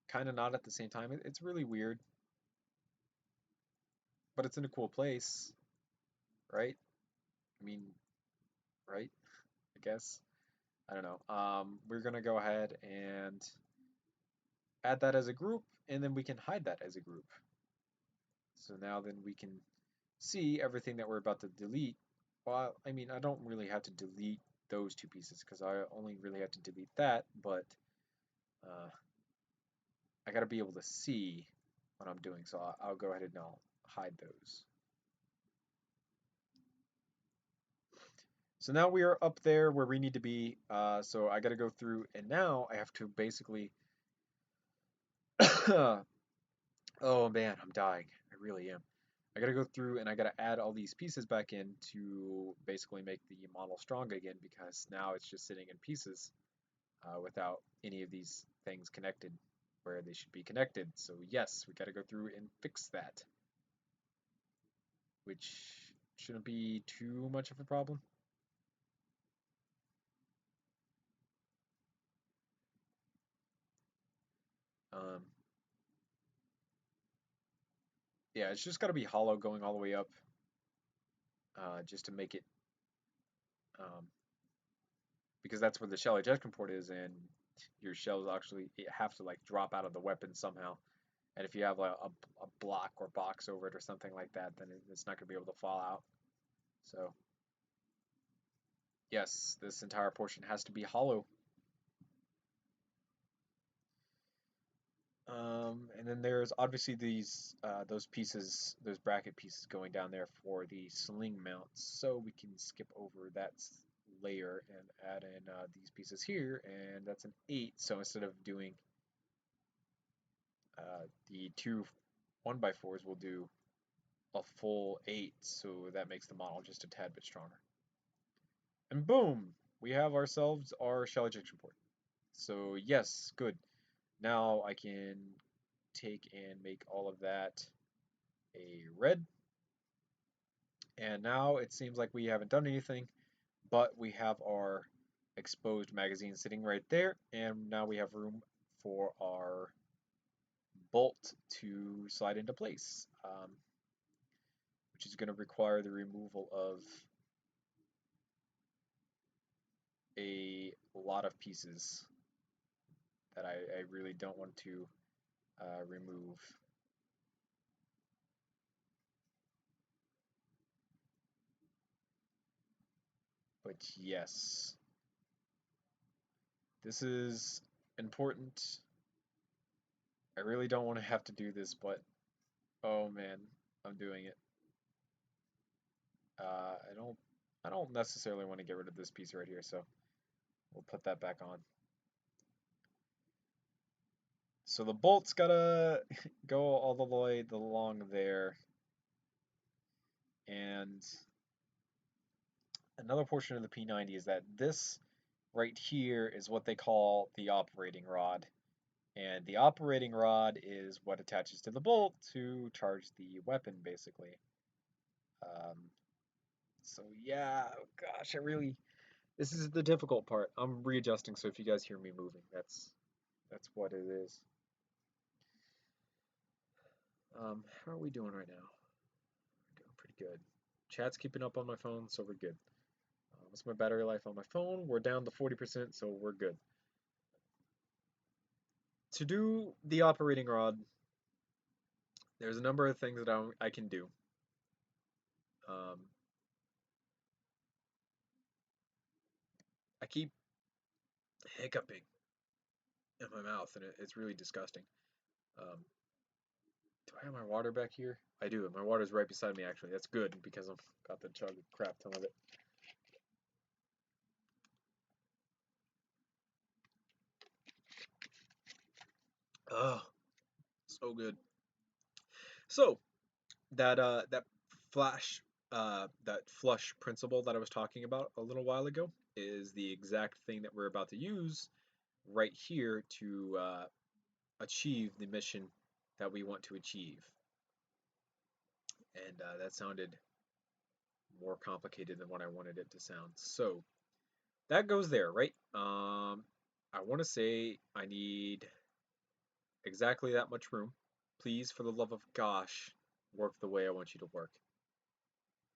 kind of not at the same time. It's really weird, but it's in a cool place, right? I mean, right? I guess. I don't know. We're gonna go ahead and add that as a group, and then we can hide that as a group. So now then we can see everything that we're about to delete. Well, I mean, I don't really have to delete those two pieces because I only really have to delete that, but uh, I got to be able to see what I'm doing. So I'll go ahead and I'll hide those. So now we are up there where we need to be. So I got to go through, and now I have to basically. Oh man, I'm dying. I really am. I gotta go through and I gotta add all these pieces back in to basically make the model strong again because now it's just sitting in pieces without any of these things connected where they should be connected. So yes, we gotta go through and fix that, which shouldn't be too much of a problem. Um, yeah, it's just gotta be hollow going all the way up just to make it um, because that's where the shell ejection port is, and your shells actually have to like drop out of the weapon somehow. And if you have a block or box over it or something like that, then it's not going to be able to fall out. So yes, this entire portion has to be hollow. And then there's obviously those pieces, those bracket pieces going down there for the sling mounts. So we can skip over that layer and add in these pieces here, and that's an 8. So instead of doing the two 1x4s, we'll do a full 8. So that makes the model just a tad bit stronger. And boom, we have ourselves our shell ejection port. So yes, good. Now I can take and make all of that a red. And now it seems like we haven't done anything, but we have our exposed magazine sitting right there. And now we have room for our bolt to slide into place, which is going to require the removal of a lot of pieces that I really don't want to remove. But yes, this is important. I really don't want to have to do this, but oh man, I'm doing it. I don't necessarily want to get rid of this piece right here, so we'll put that back on. So the bolt's gotta go all the way along there. And another portion of the P90 is that this right here is what they call the operating rod. And the operating rod is what attaches to the bolt to charge the weapon, basically. Um, so yeah, oh gosh, this is the difficult part. I'm readjusting, so if you guys hear me moving, that's what it is. How are we doing right now? We're doing pretty good. Chat's keeping up on my phone, so we're good. What's my battery life on my phone? We're down to 40%, so we're good. To do the operating rod, there's a number of things that I can do. I keep hiccuping in my mouth, and it's really disgusting. Um, do I have my water back here? I do. My water's right beside me, actually. That's good because I've got the chug a crap ton of it. Oh, so good. So that flush principle that I was talking about a little while ago is the exact thing that we're about to use right here to achieve the mission that we want to achieve. And that sounded more complicated than what I wanted it to sound. So that goes there, right? I want to say I need exactly that much room. Please, for the love of gosh, work the way I want you to work.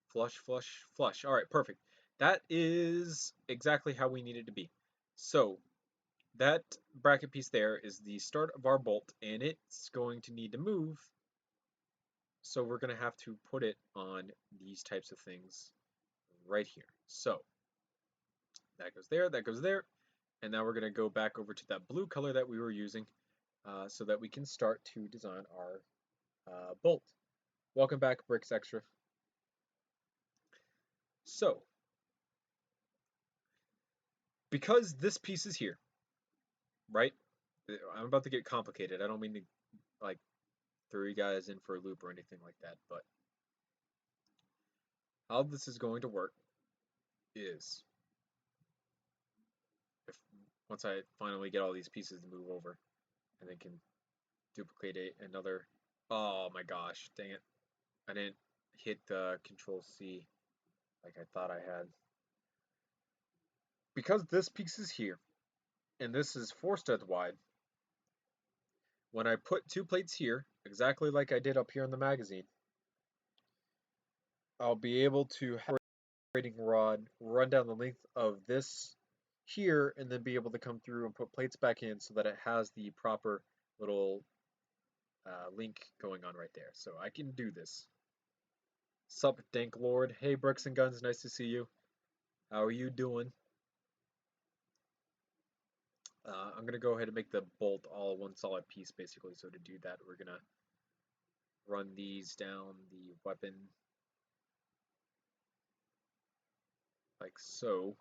Flush, flush, flush. All right, perfect. That is exactly how we need it to be. So that bracket piece there is the start of our bolt, and it's going to need to move. So we're going to have to put it on these types of things right here. So that goes there, that goes there. And now we're going to go back over to that blue color that we were using so that we can start to design our bolt. Welcome back, Bricks Extra. So, because this piece is here, right? I'm about to get complicated. I don't mean to like throw you guys in for a loop or anything like that, but how this is going to work is if once I finally get all these pieces to move over and then can duplicate another. Oh my gosh, dang it. I didn't hit the Control C like I thought I had. Because this piece is here and this is 4 studs wide, when I put 2 plates here, exactly like I did up here in the magazine, I'll be able to have a operating rod run down the length of this here and then be able to come through and put plates back in so that it has the proper little link going on right there. So I can do this. Sup, Dank Lord. Hey, Bricks and Guns, nice to see you. How are you doing? I'm going to go ahead and make the bolt all one solid piece, basically. So to do that, we're going to run these down the weapon like so.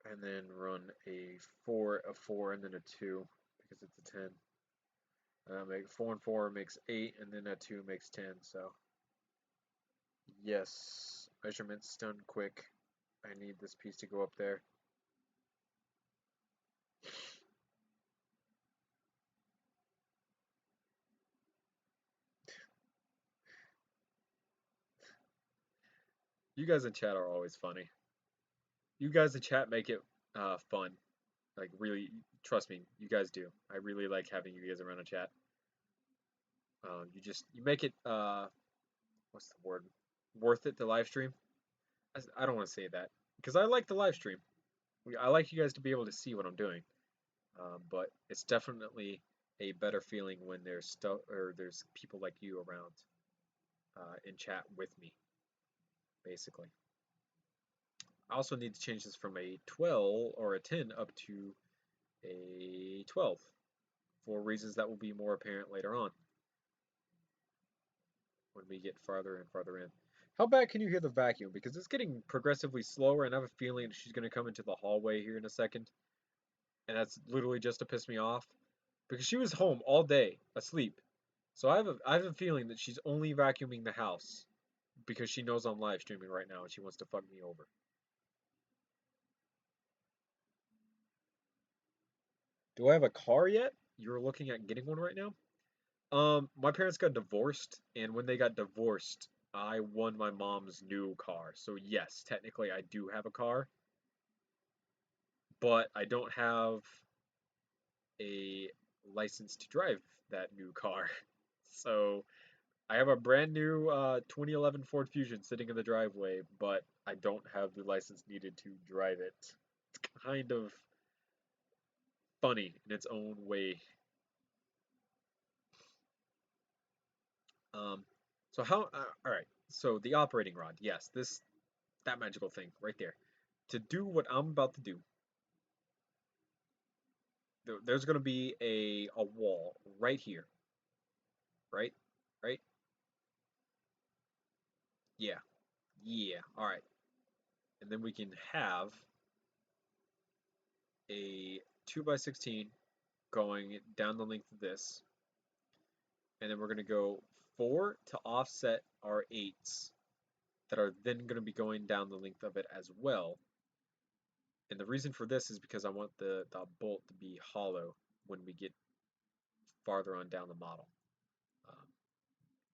And then run a 4, and then a 2, because it's a 10. Make 4 and 4 makes 8, and then a 2 makes 10, so. Yes, measurements done quick. I need this piece to go up there. You guys in chat are always funny. You guys in chat make it fun. Like, really, trust me, you guys do. I really like having you guys around a chat. You make it, what's the word? Worth it to live stream? I don't want to say that, because I like the live stream. I like you guys to be able to see what I'm doing. But it's definitely a better feeling when there's there's people like you around in chat with me, basically. I also need to change this from a 12 or a 10 up to a 12 for reasons that will be more apparent later on when we get farther and farther in. How bad can you hear the vacuum? Because it's getting progressively slower, and I have a feeling she's going to come into the hallway here in a second. And that's literally just to piss me off. Because she was home all day, asleep. So I have a feeling that she's only vacuuming the house because she knows I'm live streaming right now and she wants to fuck me over. Do I have a car yet? You're looking at getting one right now? My parents got divorced, and when they got divorced, I won my mom's new car. So yes, technically I do have a car, but I don't have a license to drive that new car. So I have a brand new 2011 Ford Fusion sitting in the driveway, but I don't have the license needed to drive it. It's kind of funny in its own way. Um, so all right. So the operating rod, yes, that magical thing right there. To do what I'm about to do, there's going to be a wall right here, right, right. Yeah, yeah. All right, and then we can have a 2 by 16 going down the length of this, and then we're going to go 4 to offset our 8s that are then going to be going down the length of it as well. And the reason for this is because I want the bolt to be hollow when we get farther on down the model. Um,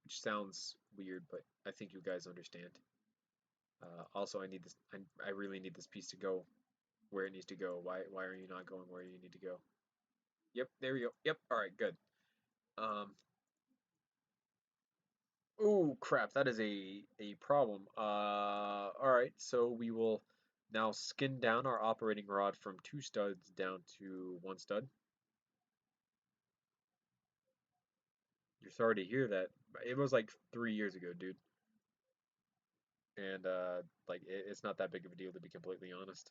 which sounds weird, but I think you guys understand. Also, I need this. I really need this piece to go where it needs to go. Why are you not going where you need to go? Yep, there we go. Yep, all right, good. Um, oh crap, that is a problem. All right, so we will now skin down our operating rod from 2 studs down to 1 stud. You're sorry to hear that. It was like 3 years ago, dude. And like it's not that big of a deal to be completely honest.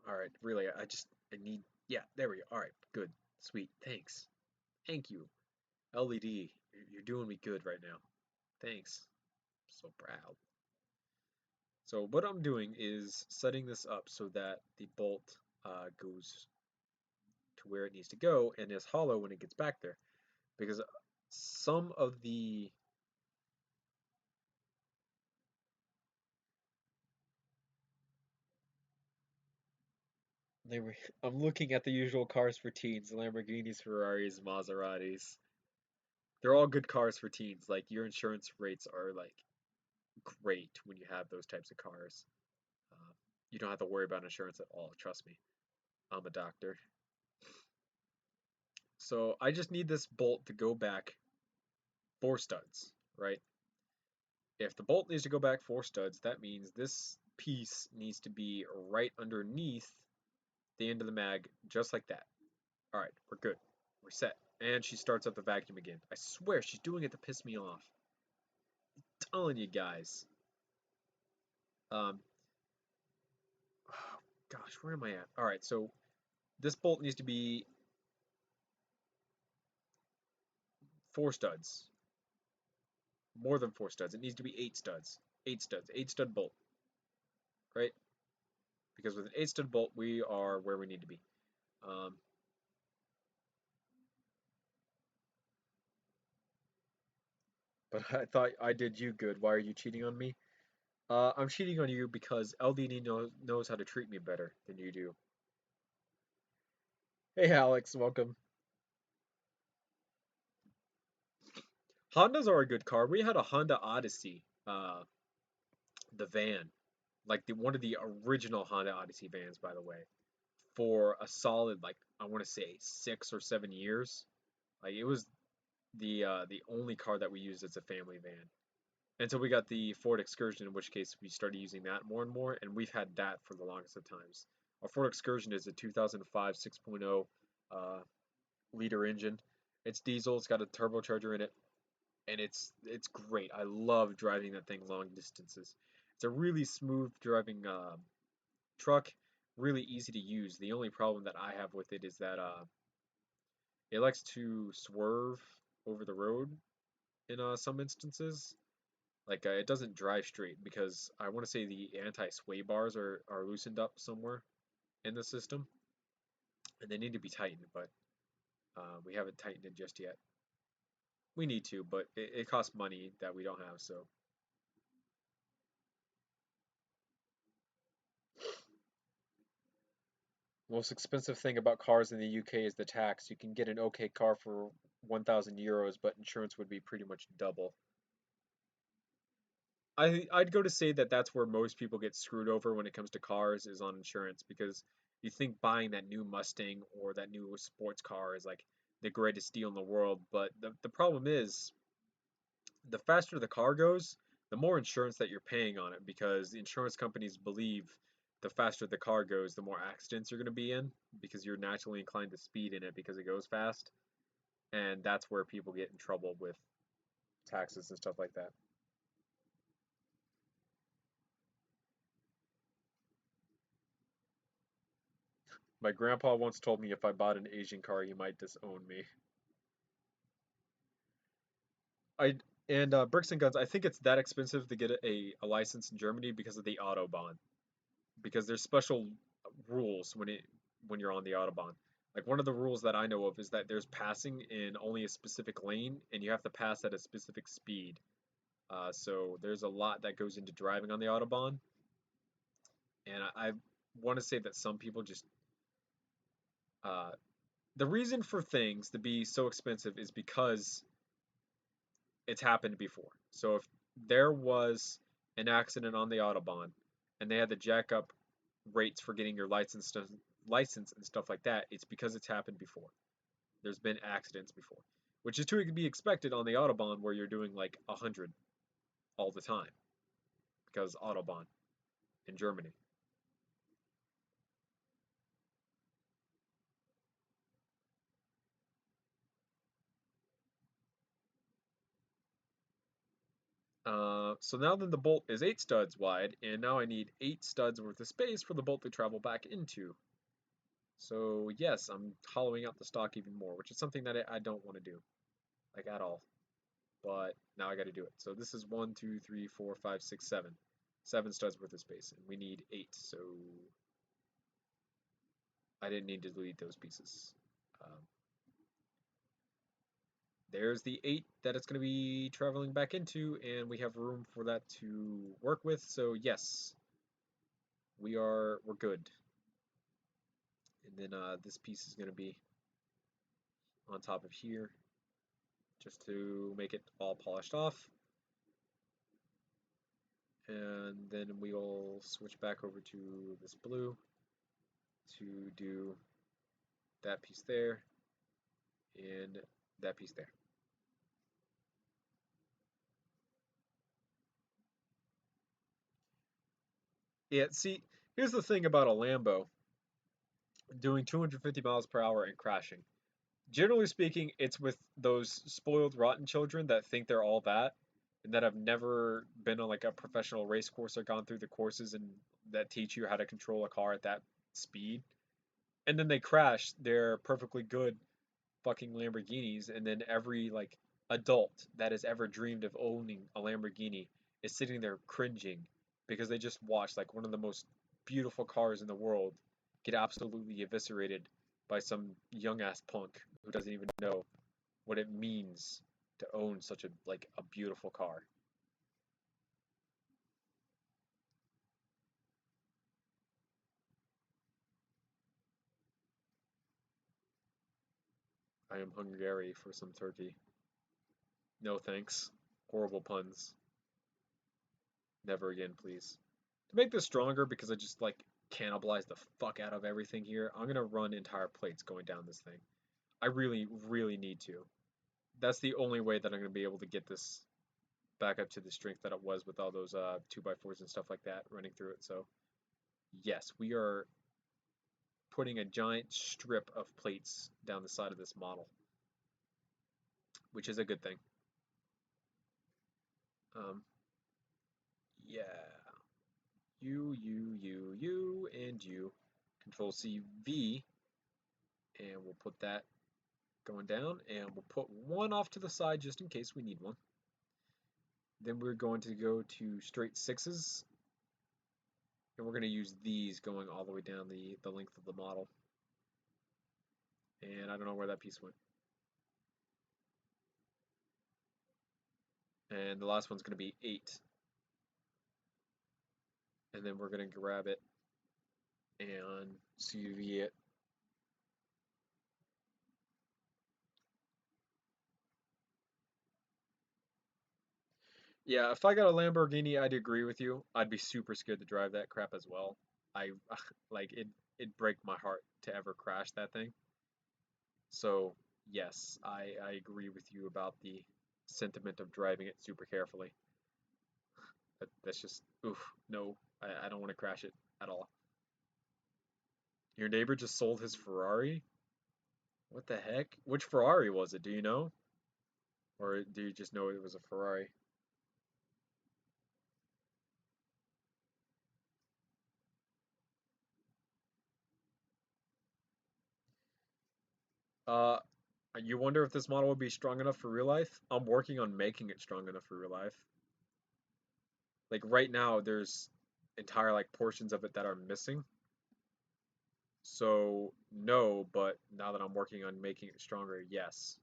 All right, really, I need. Yeah, there we go. All right, good, sweet, thanks, thank you, LED. You're doing me good right now. Thanks, so proud. So what I'm doing is setting this up so that the bolt goes to where it needs to go and is hollow when it gets back there, because some of the they were, I'm looking at the usual cars for teens: Lamborghinis, Ferraris, Maseratis. They're all good cars for teens. Like your insurance rates are like great when you have those types of cars. Uh, you don't have to worry about insurance at all. Trust me. I'm a doctor. So I just need this bolt to go back 4 studs, right? If the bolt needs to go back 4 studs, that means this piece needs to be right underneath the end of the mag, just like that. All right, we're good. We're set. And she starts up the vacuum again. I swear she's doing it to piss me off. I'm telling you guys. Um, oh, gosh, where am I at? All right, so this bolt needs to be 4 studs. More than 4 studs. It needs to be 8 studs. 8 studs. 8 stud bolt, right? Because with an 8 stud bolt, we are where we need to be. Um, but I thought I did you good. Why are you cheating on me? I'm cheating on you because LDD knows how to treat me better than you do. Hey Alex, welcome. Hondas are a good car. We had a Honda Odyssey, the van, like the one of the original Honda Odyssey vans, by the way, for a solid like I want to say 6 or 7 years. Like it was the only car that we used as a family van until we got the Ford Excursion, in which case we started using that more and more, and we've had that for the longest of times. Our Ford Excursion is a 2005 6.0 uh, liter engine. It's diesel. It's got a turbocharger in it, and it's great. I love driving that thing long distances. It's a really smooth driving truck, really easy to use. The only problem that I have with it is that it likes to swerve over the road in some instances. Like it doesn't drive straight because I want to say the anti-sway bars are loosened up somewhere in the system, and they need to be tightened, but we haven't tightened it just yet. We need to, but it costs money that we don't have, so Most expensive thing about cars in the UK is the tax. You can get an okay car for 1,000 euros, but insurance would be pretty much double. I'd go to say that that's where most people get screwed over when it comes to cars is on insurance because you think buying that new Mustang or that new sports car is like the greatest deal in the world, but the problem is the faster the car goes, the more insurance that you're paying on it because the insurance companies believe the faster the car goes, the more accidents you're going to be in because you're naturally inclined to speed in it because it goes fast, and that's where people get in trouble with taxes and stuff like that. My grandpa once told me if I bought an Asian car, he might disown me. I and Bricks and Guns, I think it's that expensive to get a license in Germany because of the Autobahn. Because there's special rules when you're on the Autobahn. Like one of the rules that I know of is that there's passing in only a specific lane, and you have to pass at a specific speed. So there's a lot that goes into driving on the Autobahn, and I want to say that some people just uh, the reason for things to be so expensive is because it's happened before. So if there was an accident on the Autobahn and they had to jack up rates for getting your license and stuff like that, it's because it's happened before. There's been accidents before, which is to be expected on the Autobahn where you're doing like 100 all the time because Autobahn in Germany. So now then the bolt is 8 studs wide, and now I need 8 studs worth of space for the bolt to travel back into. So yes, I'm hollowing out the stock even more, which is something that I don't want to do, like at all. But now I got to do it. So this is 1, 2, 3, 4, 5, 6, 7. 7 studs worth of space, and we need 8. So I didn't need to delete those pieces. Um, there's the 8 that it's going to be traveling back into, and we have room for that to work with. So yes, we're good. And then this piece is going to be on top of here just to make it all polished off. And then we'll switch back over to this blue to do that piece there and that piece there. Yeah, see, here's the thing about a Lambo doing 250 miles per hour and crashing. Generally speaking, it's with those spoiled, rotten children that think they're all that and that have never been on like a professional race course or gone through the courses and that teach you how to control a car at that speed. And then they crash their perfectly good fucking Lamborghinis, and then every like adult that has ever dreamed of owning a Lamborghini is sitting there cringing because they just watched like one of the most beautiful cars in the world get absolutely eviscerated by some young ass punk who doesn't even know what it means to own such a beautiful car. I am hungry for some turkey. No thanks. Horrible puns. Never again, please. To make this stronger, because I just like cannibalize the fuck out of everything here, I'm gonna run entire plates going down this thing. I really, really need to. That's the only way that I'm gonna be able to get this back up to the strength that it was with all those 2x4s and stuff like that running through it. So yes, we are putting a giant strip of plates down the side of this model, which is a good thing. Um, yeah, and you. Control C V, and we'll put that going down, and we'll put one off to the side just in case we need one. Then we're going to go to straight sixes, and we're going to use these going all the way down the length of the model. And I don't know where that piece went. And the last one's going to be 8. And then we're going to grab it and CV it Yeah, if I got a Lamborghini, I'd agree with you. I'd be super scared to drive that crap as well. I like it'd break my heart to ever crash that thing. So, yes, I agree with you about the sentiment of driving it super carefully. That's just, oof, no, I don't want to crash it at all. Your neighbor just sold his Ferrari? What the heck? Which Ferrari was it? Do you know? Or do you just know it was a Ferrari? Uh, you wonder if this model would be strong enough for real life? I'm working on making it strong enough for real life. Like right now, there's entire like portions of it that are missing. So no, but now that I'm working on making it stronger, yes.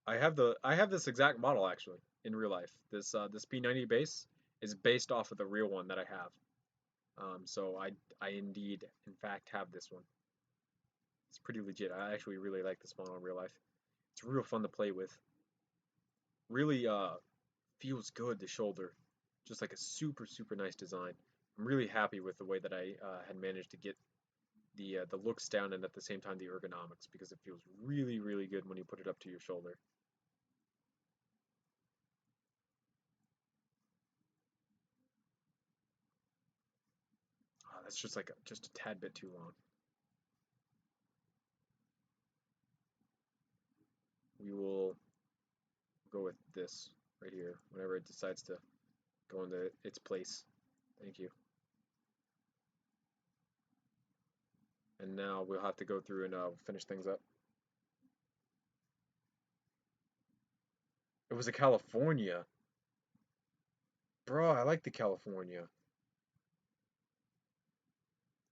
I have this exact model actually in real life. This P90 base is based off of the real one that I have. So I indeed in fact have this one. It's pretty legit. I actually really like this model in real life. It's real fun to play with. Really feels good to shoulder. Just like a super nice design. I'm really happy with the way that I had managed to get the looks down and at the same time the ergonomics because it feels really good when you put it up to your shoulder. That's just like just a tad bit too long. We will go with this right here whenever it decides to go into its place. Thank you. And now we'll have to go through and finish things up. It was a California. Bro, I like the California.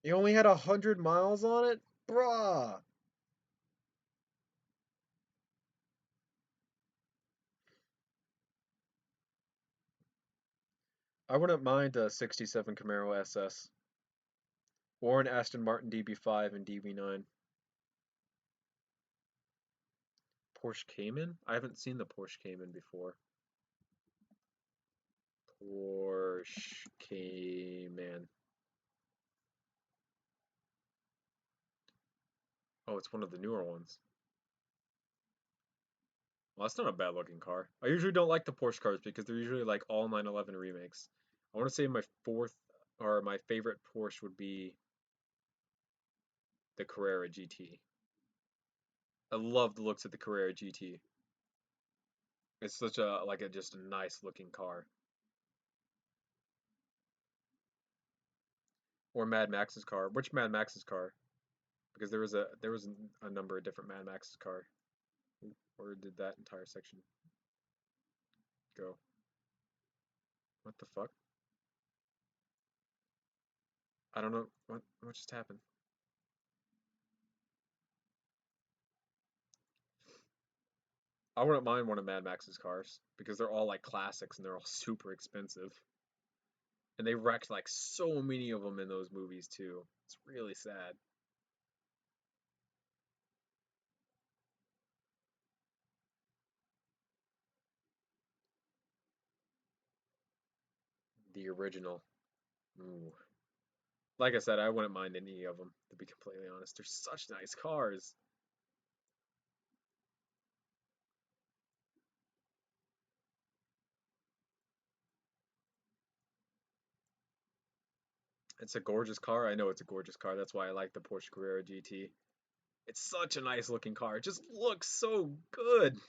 It only had 100 miles on it? Bruh. I wouldn't mind a 67 Camaro SS or an Aston Martin DB5 and DB9. Porsche Cayman? I haven't seen the Porsche Cayman before. Porsche Cayman. Oh, it's one of the newer ones. Well, that's not a bad looking car. I usually don't like the Porsche cars because they're usually like all 911 remakes. I want to say my fourth or my favorite Porsche would be the Carrera GT. I love the looks of the Carrera GT. It's such a like a just a nice looking car. Or Mad Max's car. Which Mad Max's car? Because there was a number of different Mad Max's car. Or did that entire section go? What the fuck? I don't know what just happened. I wouldn't mind one of Mad Max's cars because they're all like classics and they're all super expensive. And they wrecked like so many of them in those movies too. It's really sad. The original. Ooh. Like I said, I wouldn't mind any of them, to be completely honest. They're such nice cars. It's a gorgeous car. I know it's a gorgeous car. That's why I like the Porsche Carrera GT. It's such a nice looking car. It just looks so good.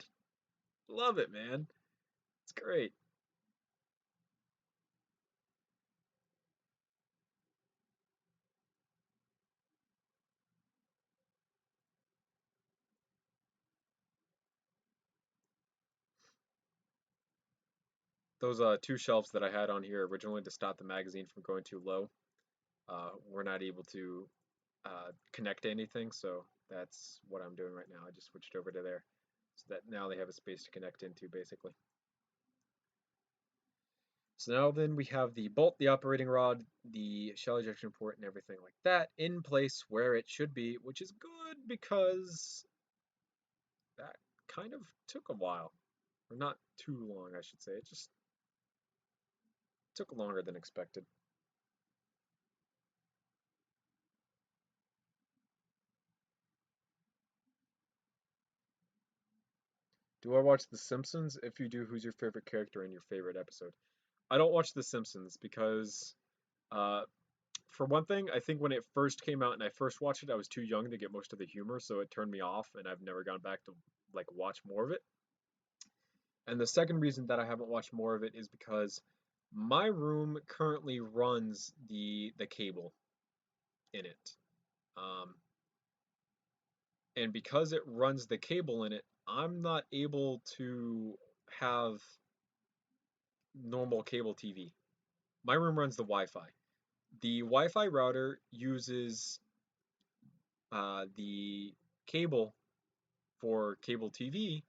Love it, man. It's great. Those two shelves that I had on here originally to stop the magazine from going too low, were not able to connect to anything, so that's what I'm doing right now. I just switched over to there, so that now they have a space to connect into, basically. So now then we have the bolt, the operating rod, the shell ejection port, and everything like that in place where it should be, which is good because that kind of took a while. Or not too long, I should say. It just took longer than expected. Do I watch The Simpsons? If you do, who's your favorite character in your favorite episode? I don't watch The Simpsons because, uh, for one thing, I think when it first came out and I first watched it, I was too young to get most of the humor, so it turned me off, and I've never gone back to like watch more of it. And the second reason that I haven't watched more of it is because my room currently runs the cable in it. Um, and because it runs the cable in it, I'm not able to have normal cable TV. My room runs the Wi-Fi. The Wi-Fi router uses the cable for cable TV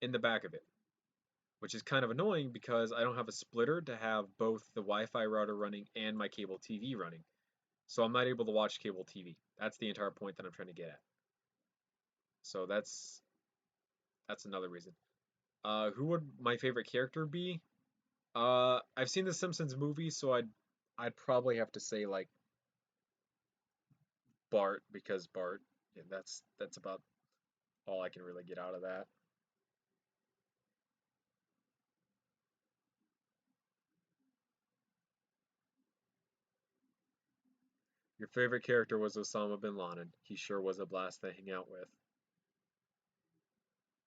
in the back of it, which is kind of annoying because I don't have a splitter to have both the Wi-Fi router running and my cable TV running. So I'm not able to watch cable TV. That's the entire point that I'm trying to get at. So that's another reason. Who would my favorite character be? I've seen the Simpsons movie, so I'd probably have to say like Bart because Bart, yeah, that's about all I can really get out of that. Your favorite character was Osama bin Laden. He sure was a blast to hang out with.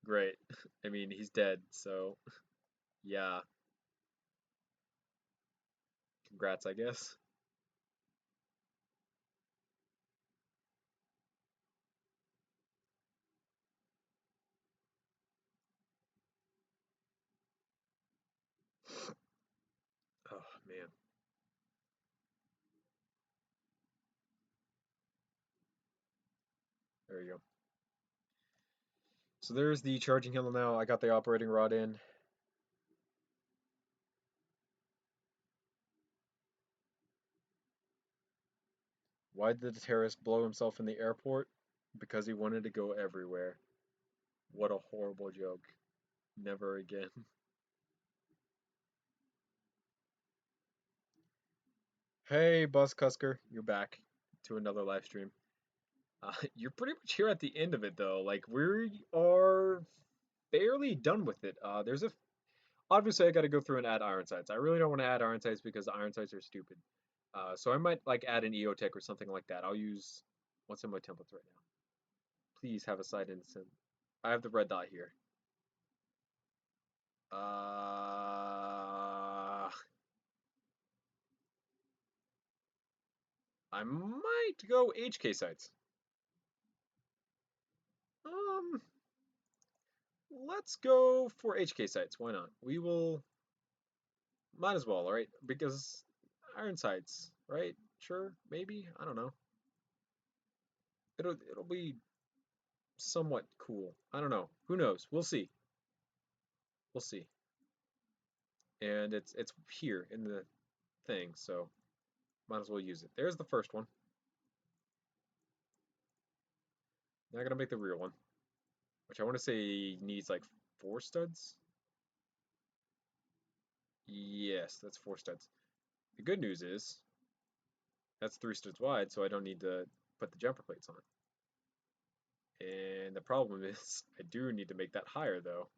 Great. I mean, he's dead, so yeah, congrats, I guess. Oh man, there you go. So there's the charging handle now. I got the operating rod in. Why did the terrorist blow himself in the airport? Because he wanted to go everywhere. What a horrible joke. Never again. Hey, Buzz Cusker, you're back to another live stream. You're pretty much here at the end of it though. Like we are fairly done with it. There's a obviously I got to go through and add iron sights. I really don't want to add iron sights because iron sights are stupid. So I might like add an EOTech or something like that. I'll use what's in my templates right now. Please have a sight instant. I have the red dot here. I might go HK sights. Um, let's go for HK sights. Why not? We will. Might as well, right? Because iron sights, right? Sure, maybe. I don't know. It'll be somewhat cool. I don't know. Who knows? We'll see. We'll see. And it's here in the thing, so might as well use it. There's the first one. Now I gotta make the real one, which I want to say needs like 4 studs. Yes, that's 4 studs. The good news is that's 3 studs wide, so I don't need to put the jumper plates on. And the problem is I do need to make that higher though.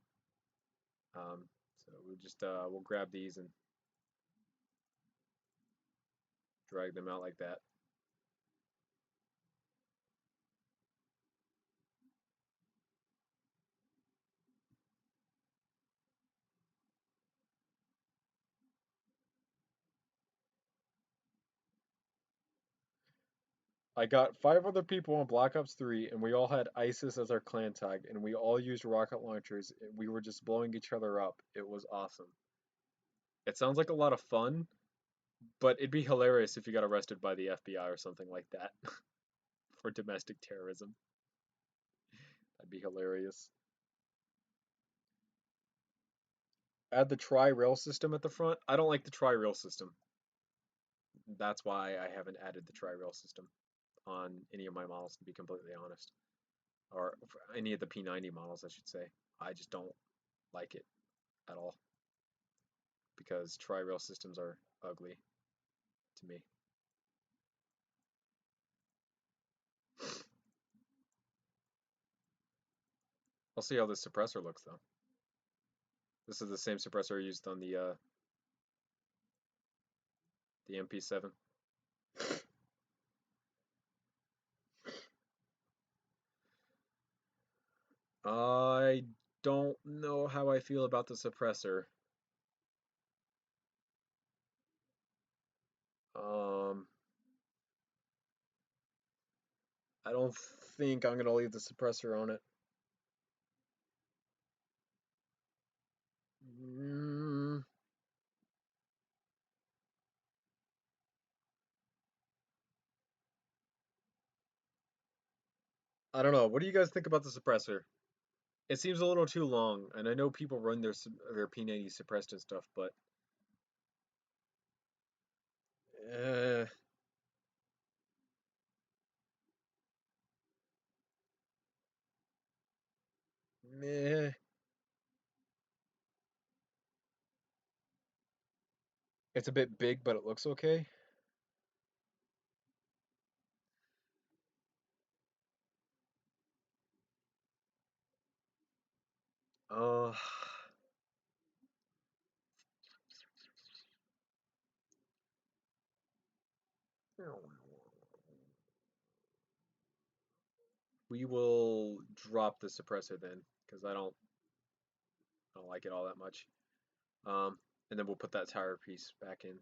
So we'll just we'll grab these and drag them out like that. I got 5 other people on Black Ops 3, and we all had ISIS as our clan tag, and we all used rocket launchers. And we were just blowing each other up. It was awesome. It sounds like a lot of fun, but it'd be hilarious if you got arrested by the FBI or something like that for domestic terrorism. That'd be hilarious. Add the tri-rail system at the front. I don't like the tri-rail system. That's why I haven't added the tri-rail system on any of my models, to be completely honest. Or any of the P90 models, I should say. I just don't like it at all because tri-rail systems are ugly to me. I'll see how this suppressor looks though. This is the same suppressor I used on the MP7. I don't know how I feel about the suppressor. I don't think I'm gonna leave the suppressor on it. I don't know. What do you guys think about the suppressor? It seems a little too long, and I know people run their P90 suppressed and stuff, but uh, meh. It's a bit big, but it looks okay. Uh, we will drop the suppressor then, because I don't like it all that much. And then we'll put that tire piece back in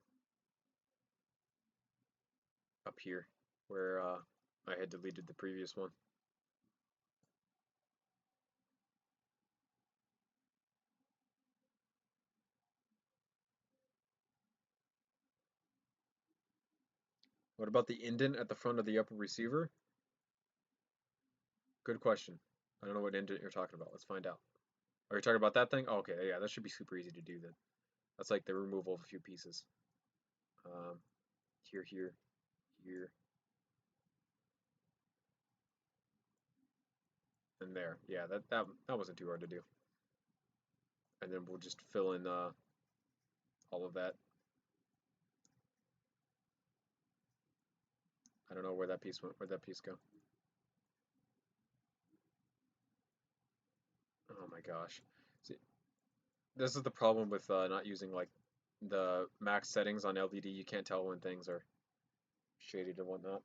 up here where I had deleted the previous one. What about the indent at the front of the upper receiver? Good question. I don't know what indent you're talking about. Let's find out. Are you talking about that thing? Oh, okay, yeah, that should be super easy to do then. That's like the removal of a few pieces. Here, here, here, and there. Yeah, that wasn't too hard to do. And then we'll just fill in all of that. I don't know where that piece went. Where'd that piece go? Oh my gosh. See, this is the problem with not using like the max settings on LED. You can't tell when things are shaded and whatnot.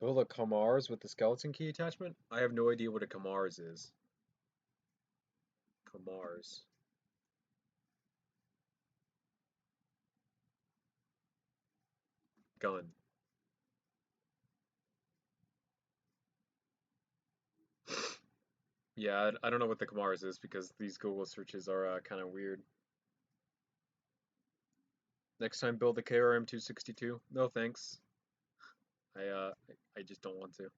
Oh, the Kamars with the skeleton key attachment? I have no idea what a Kamars is. Kamars. Gun. Yeah, I don't know what the Kamars is because these Google searches are kind of weird. Next time build the KRM 262. No thanks. I just don't want to.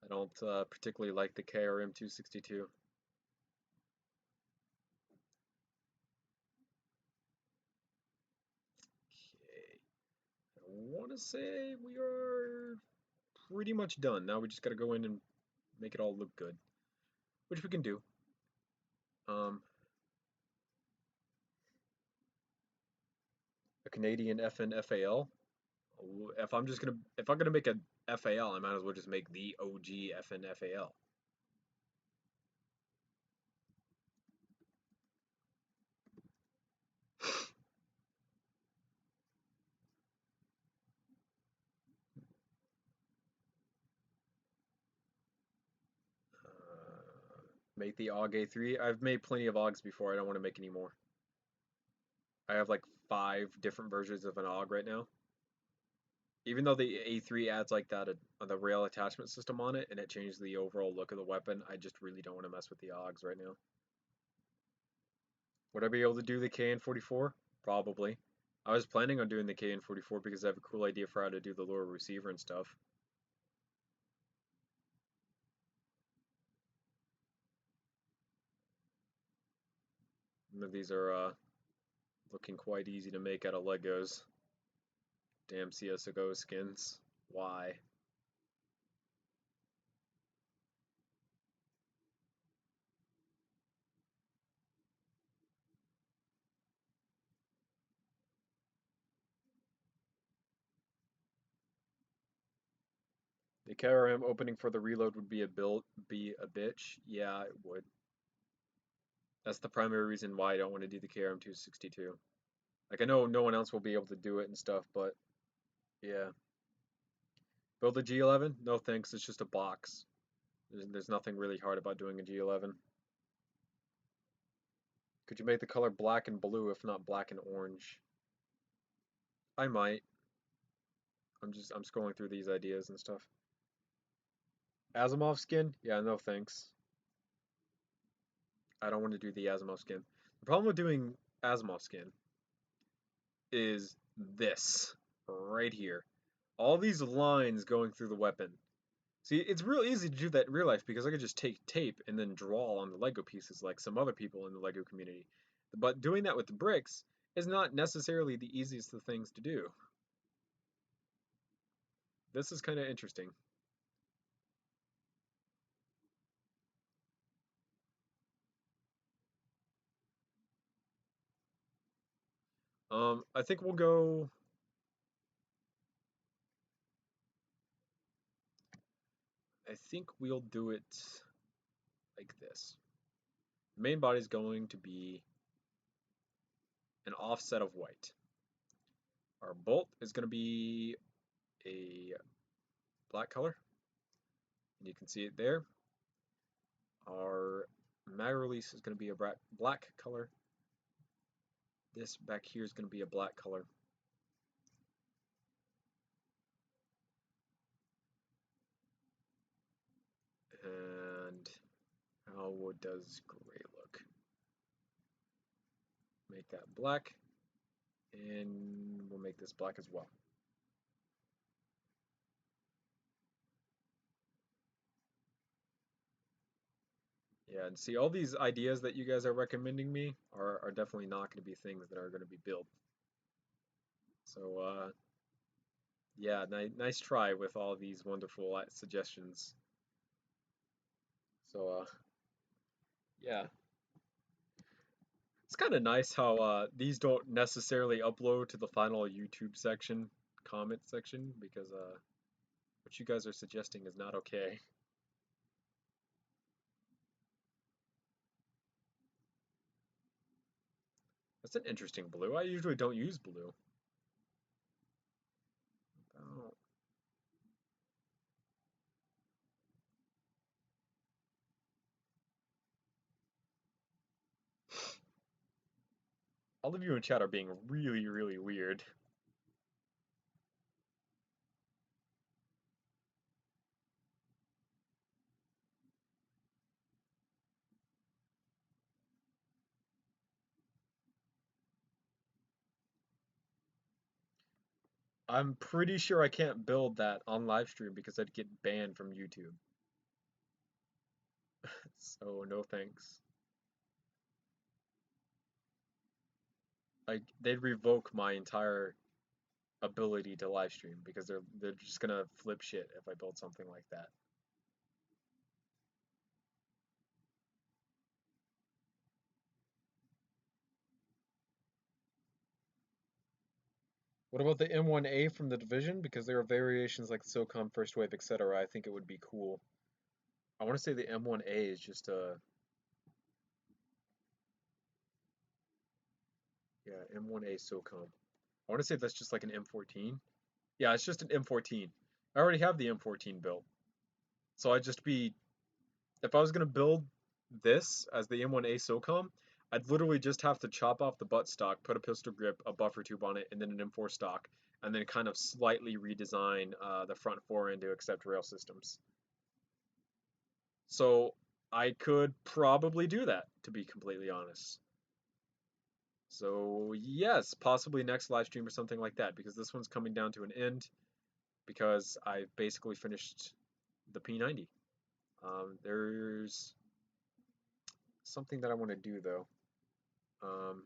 I don't particularly like the KRM 262. Okay. I want to say we are pretty much done. Now we just got to go in and make it all look good, which we can do. A Canadian FNFAL. If I'm gonna make a FAL, I might as well just make the OG FNFAL. Make the AUG A3. I've made plenty of AUGs before. I don't want to make any more. I have like 5 different versions of an AUG right now. Even though the A3 adds like that the rail attachment system on it and it changes the overall look of the weapon, I just really don't want to mess with the AUGs right now. Would I be able to do the KN44? Probably. I was planning on doing the KN44 because I have a cool idea for how to do the lower receiver and stuff. Some of these are looking quite easy to make out of Legos. Damn CSGO skins. Why? The KRM opening for the reload would be a bitch. Yeah, it would. That's the primary reason why I don't want to do the KRM 262. Like I know no one else will be able to do it and stuff, but yeah. Build a G11? No thanks, it's just a box. There's nothing really hard about doing a G11. Could you make the color black and blue if not black and orange? I might. I'm scrolling through these ideas and stuff. Asimov skin? Yeah, no thanks. I don't want to do the Asimov skin. The problem with doing Asimov skin is this right here. All these lines going through the weapon. See, it's real easy to do that in real life because I could just take tape and then draw on the Lego pieces like some other people in the Lego community. But doing that with the bricks is not necessarily the easiest of things to do. This is kind of interesting. I think we'll go. I think we'll do it like this. The main body is going to be an offset of white. Our bolt is going to be a black color, and you can see it there. Our mag release is going to be a black color. This back here is going to be a black color. And how does gray look? Make that black, and we'll make this black as well. Yeah, and see, all these ideas that you guys are recommending me are definitely not going to be things that are going to be built. So, yeah, nice try with all these wonderful suggestions. So, yeah. It's kind of nice how these don't necessarily upload to the final YouTube section, comment section, because what you guys are suggesting is not okay. That's an interesting blue. I usually don't use blue. Oh. All of you in chat are being really, really weird. I'm pretty sure I can't build that on LiveStream because I'd get banned from YouTube. So no thanks. Like they'd revoke my entire ability to livestream because they're just gonna flip shit if I build something like that. What about the M1A from the Division? Because there are variations like SOCOM First Wave, etc. I think it would be cool. I want to say the M1A is just a yeah M1A SOCOM. I want to say that's just like an M14. Yeah, it's just an M14. I already have the M14 built, so I'd just be if I was gonna build this as the M1A SOCOM, I'd literally just have to chop off the buttstock, put a pistol grip, a buffer tube on it, and then an M4 stock, and then kind of slightly redesign the front forend to accept rail systems. So I could probably do that, to be completely honest. So yes, possibly next live stream or something like that, because this one's coming down to an end because I've basically finished the P90. There's something that I want to do though. Um,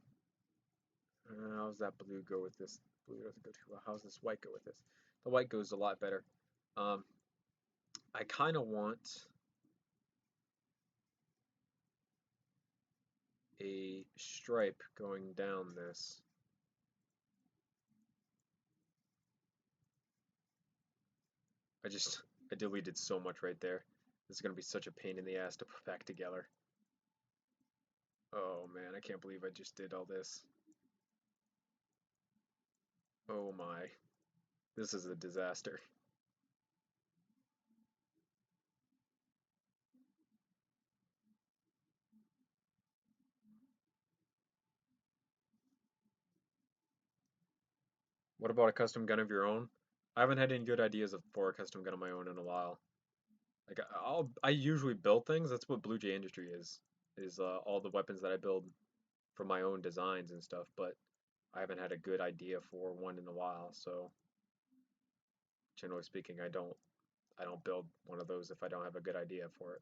how's that blue go with this? Blue doesn't go too well. How's this white go with this? The white goes a lot better. Um, I kind of want a stripe going down this. I deleted so much right there. This is gonna be such a pain in the ass to put back together. Oh man, I can't believe I just did all this. Oh my, this is a disaster. What about a custom gun of your own? I haven't had any good ideas for a custom gun of my own in a while. Like I usually build things. That's what Blue Jay Industry is all the weapons that I build for my own designs and stuff. But I haven't had a good idea for one in a while. So generally speaking, I don't build one of those if I don't have a good idea for it.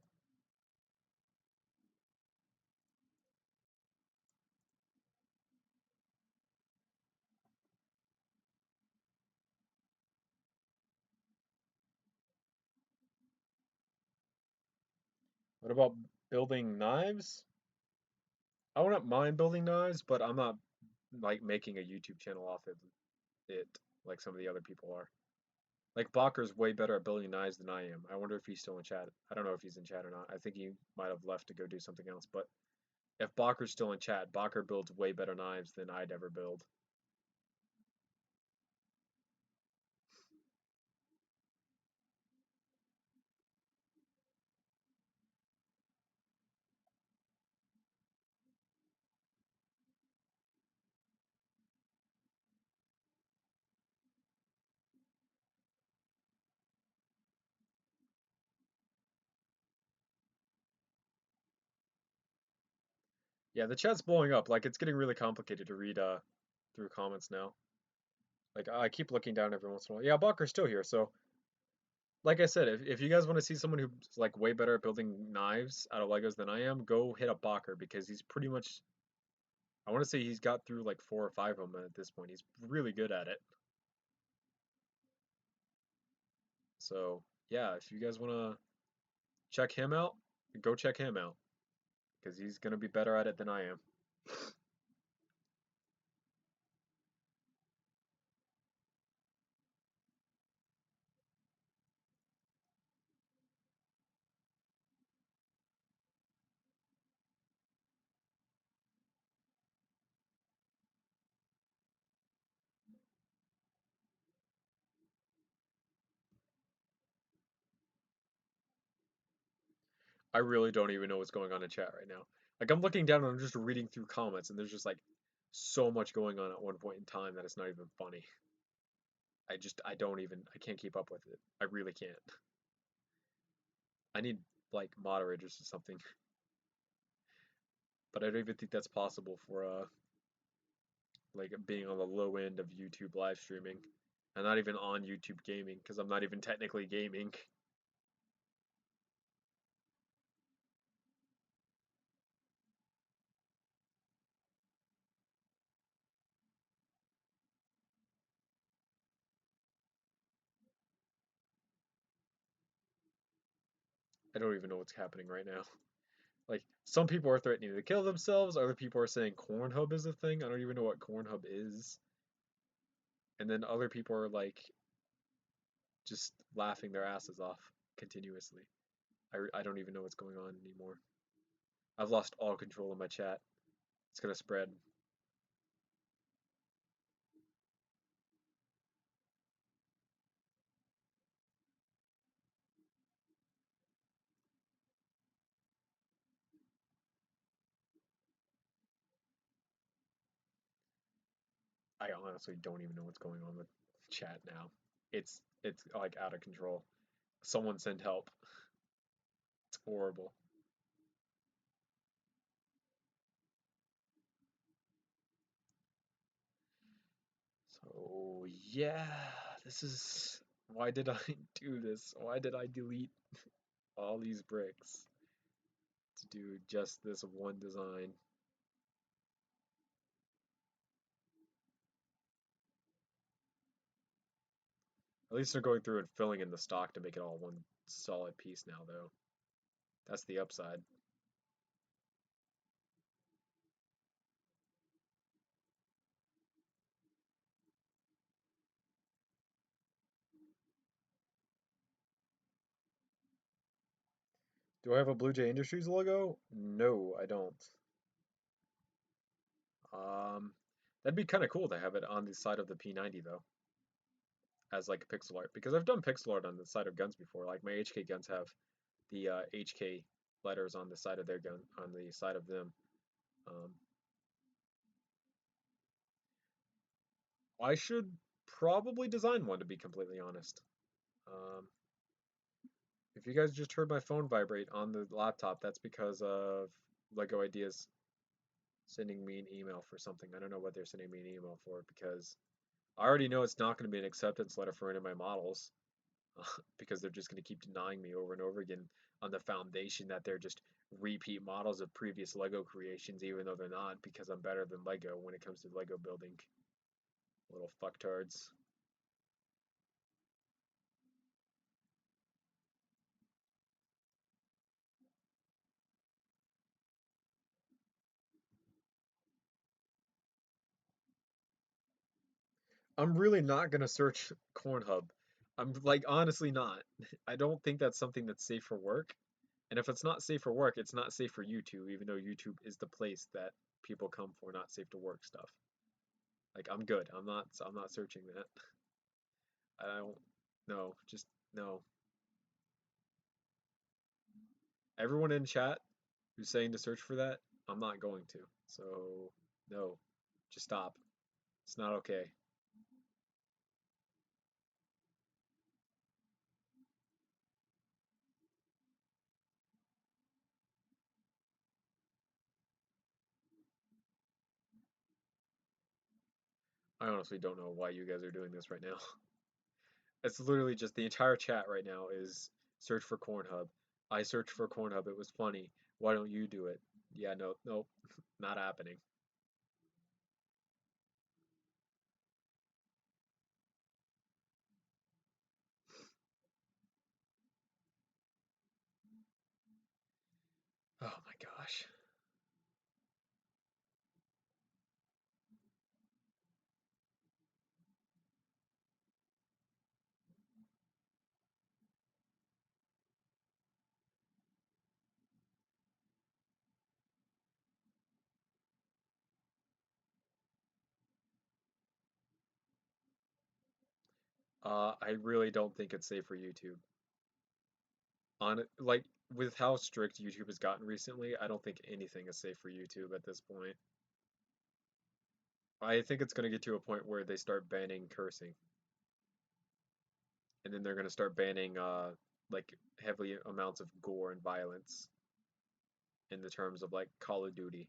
What about building knives? I wouldn't mind building knives, but I'm not like making a YouTube channel off it like some of the other people are. Like Bakker's way better at building knives than I am. I wonder if he's still in chat. I don't know if he's in chat or not. I think he might have left to go do something else. But if Bakker's still in chat, Bakker builds way better knives than I'd ever build. Yeah, the chat's blowing up. Like it's getting really complicated to read through comments now. Like I keep looking down every once in a while. Yeah, Bakker's still here. So like I said, if you guys want to see someone who's like way better at building knives out of Legos than I am, go hit up Bakker because he's pretty much, I want to say he's got through like 4 or 5 of them at this point. He's really good at it. So yeah, if you guys want to check him out, go check him out because he's gonna be better at it than I am. I really don't even know what's going on in chat right now. Like I'm looking down and I'm just reading through comments and there's just like so much going on at one point in time that it's not even funny. I can't keep up with it. I really can't. I need like moderators or something. But I don't even think that's possible for like being on the low end of YouTube live streaming. I'm not even on YouTube gaming because I'm not even technically gaming. I don't even know what's happening right now. Like some people are threatening to kill themselves, other people are saying Cornhub is a thing. I don't even know what Cornhub is. And then other people are like just laughing their asses off continuously. I don't even know what's going on anymore. I've lost all control of my chat. It's gonna spread. I honestly don't even know what's going on with chat now. It's like out of control. Someone send help. It's horrible. So yeah, this is why did I do this? Why did I delete all these bricks to do just this one design? At least they're going through and filling in the stock to make it all one solid piece now, though. That's the upside. Do I have a Blue Jay Industries logo? No, I don't. Um, that'd be kind of cool to have it on the side of the P90 though, as like pixel art. Because I've done pixel art on the side of guns before. Like my HK guns have the HK letters on the side of their gun, on the side of them. Um, I should probably design one to be completely honest. Um, if you guys just heard my phone vibrate on the laptop, that's because of Lego Ideas sending me an email for something. I don't know what they're sending me an email for because I already know it's not going to be an acceptance letter for any of my models because they're just going to keep denying me over and over again on the foundation that they're just repeat models of previous Lego creations, even though they're not, because I'm better than Lego when it comes to Lego building. Little fucktards. I'm really not gonna search Cornhub. I'm like honestly not. I don't think that's something that's safe for work. And if it's not safe for work, it's not safe for YouTube, even though YouTube is the place that people come for not safe to work stuff. Like I'm good. I'm not searching that. I don't no, just no. Everyone in chat who's saying to search for that, I'm not going to. So no. Just stop. It's not okay. I honestly don't know why you guys are doing this right now. It's literally just the entire chat right now is search for Cornhub. I searched for Cornhub. It was funny. Why don't you do it? Yeah, no, nope, not happening. Oh my gosh. I really don't think it's safe for YouTube. On like with how strict YouTube has gotten recently, I don't think anything is safe for YouTube at this point. I think it's going to get to a point where they start banning cursing, and then they're going to start banning like heavy amounts of gore and violence in the terms of like Call of Duty.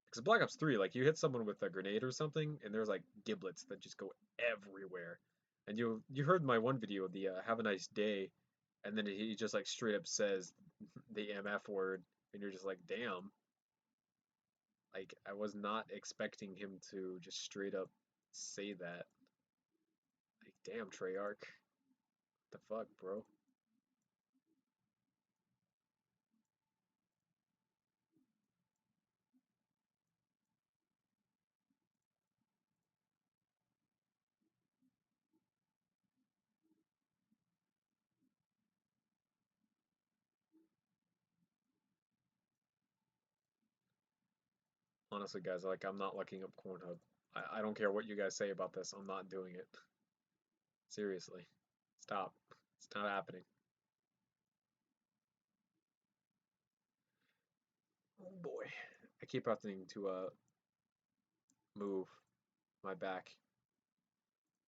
Because Black Ops 3, like you hit someone with a grenade or something, and there's like giblets that just go everywhere. And you heard my one video, the "Have a nice day," and then he just like straight up says the MF word, and you're just like, damn. Like I was not expecting him to just straight up say that. Like, damn, Treyarch, the fuck, bro. Honestly, guys, like I'm not looking up Cornhub. I don't care what you guys say about this. I'm not doing it. Seriously, stop. It's not happening. Oh boy. I keep having to move my back.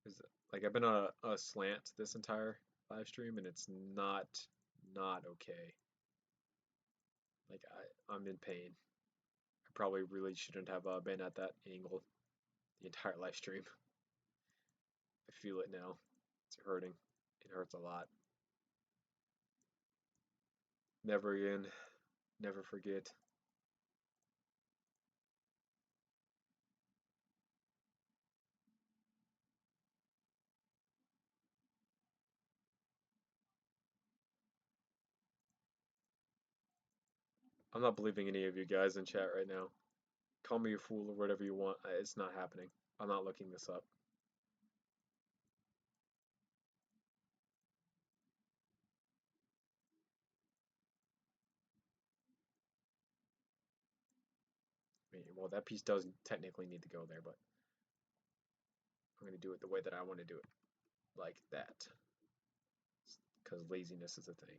'Cause, like I've been on a slant this entire live stream and it's not okay. Like I'm in pain. I probably really shouldn't have been at that angle the entire live stream. I feel it now. It's hurting. It hurts a lot. Never again. Never forget. I'm not believing any of you guys in chat right now. Call me a fool or whatever you want. It's not happening. I'm not looking this up. Well, that piece does technically need to go there, but I'm going to do it the way that I want to do it. Like that. Because laziness is a thing.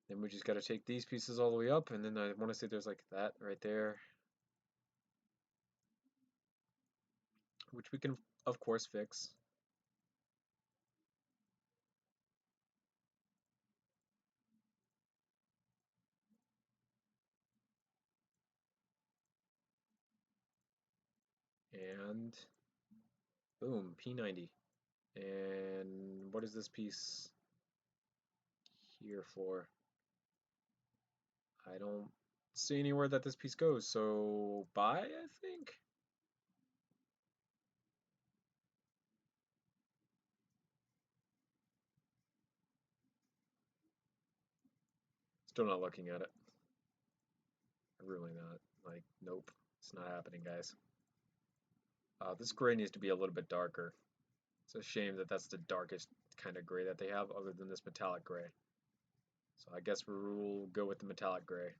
Then we just got to take these pieces all the way up, and then I want to say there's like that right there, which we can, of course, fix. And boom, P90. And what is this piece here for? I don't see anywhere that this piece goes, so bye, I think? Still not looking at it. Really not. Like, nope. It's not happening, guys. This gray needs to be a little bit darker. It's a shame that that's the darkest kind of gray that they have other than this metallic gray. So I guess we'll go with the metallic gray.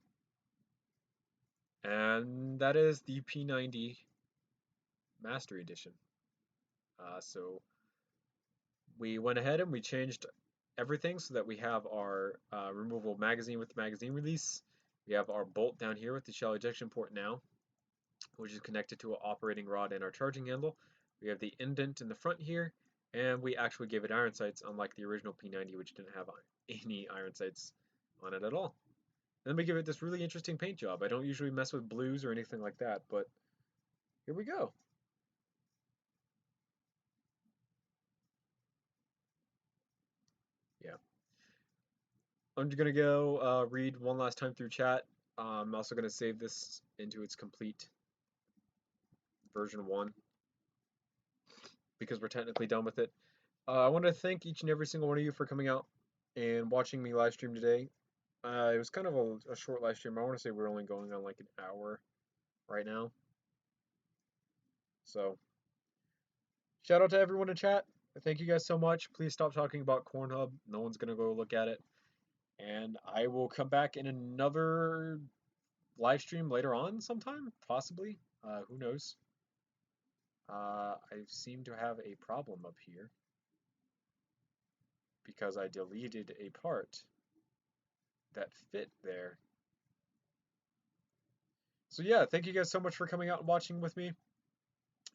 And that is the P90 Mastery Edition. So we went ahead and we changed everything so that we have our removable magazine with the magazine release. We have our bolt down here with the shell ejection port now, which is connected to an operating rod and our charging handle. We have the indent in the front here, and we actually gave it iron sights, unlike the original P90, which didn't have any iron sights on it at all. And then we give it this really interesting paint job. I don't usually mess with blues or anything like that, but here we go. Yeah. I'm just gonna go read one last time through chat. I'm also gonna save this into its complete version 1 because we're technically done with it. I want to thank each and every single one of you for coming out and watching me live stream today. It was kind of a short live stream. I want to say we're only going on like an hour right now. So, shout out to everyone in chat. Thank you guys so much. Please stop talking about Cornhub. No one's going to go look at it. And I will come back in another live stream later on sometime, possibly. Who knows? I seem to have a problem up here because I deleted a part that fit there. So yeah, thank you guys so much for coming out and watching with me.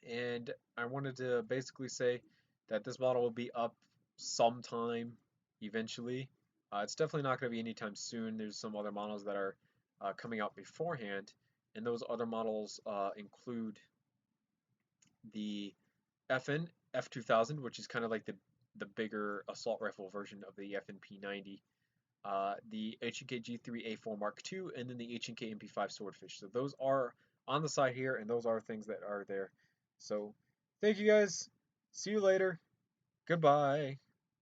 And I wanted to basically say that this model will be up sometime eventually. It's definitely not going to be anytime soon. There's some other models that are coming out beforehand, and those other models include the F2000, which is kind of like the bigger assault rifle version of the FNP90, the H&K G3A4 Mark II, and then the H&K MP5 Swordfish. So those are on the side here, and those are things that are there. So thank you guys. See you later. Goodbye.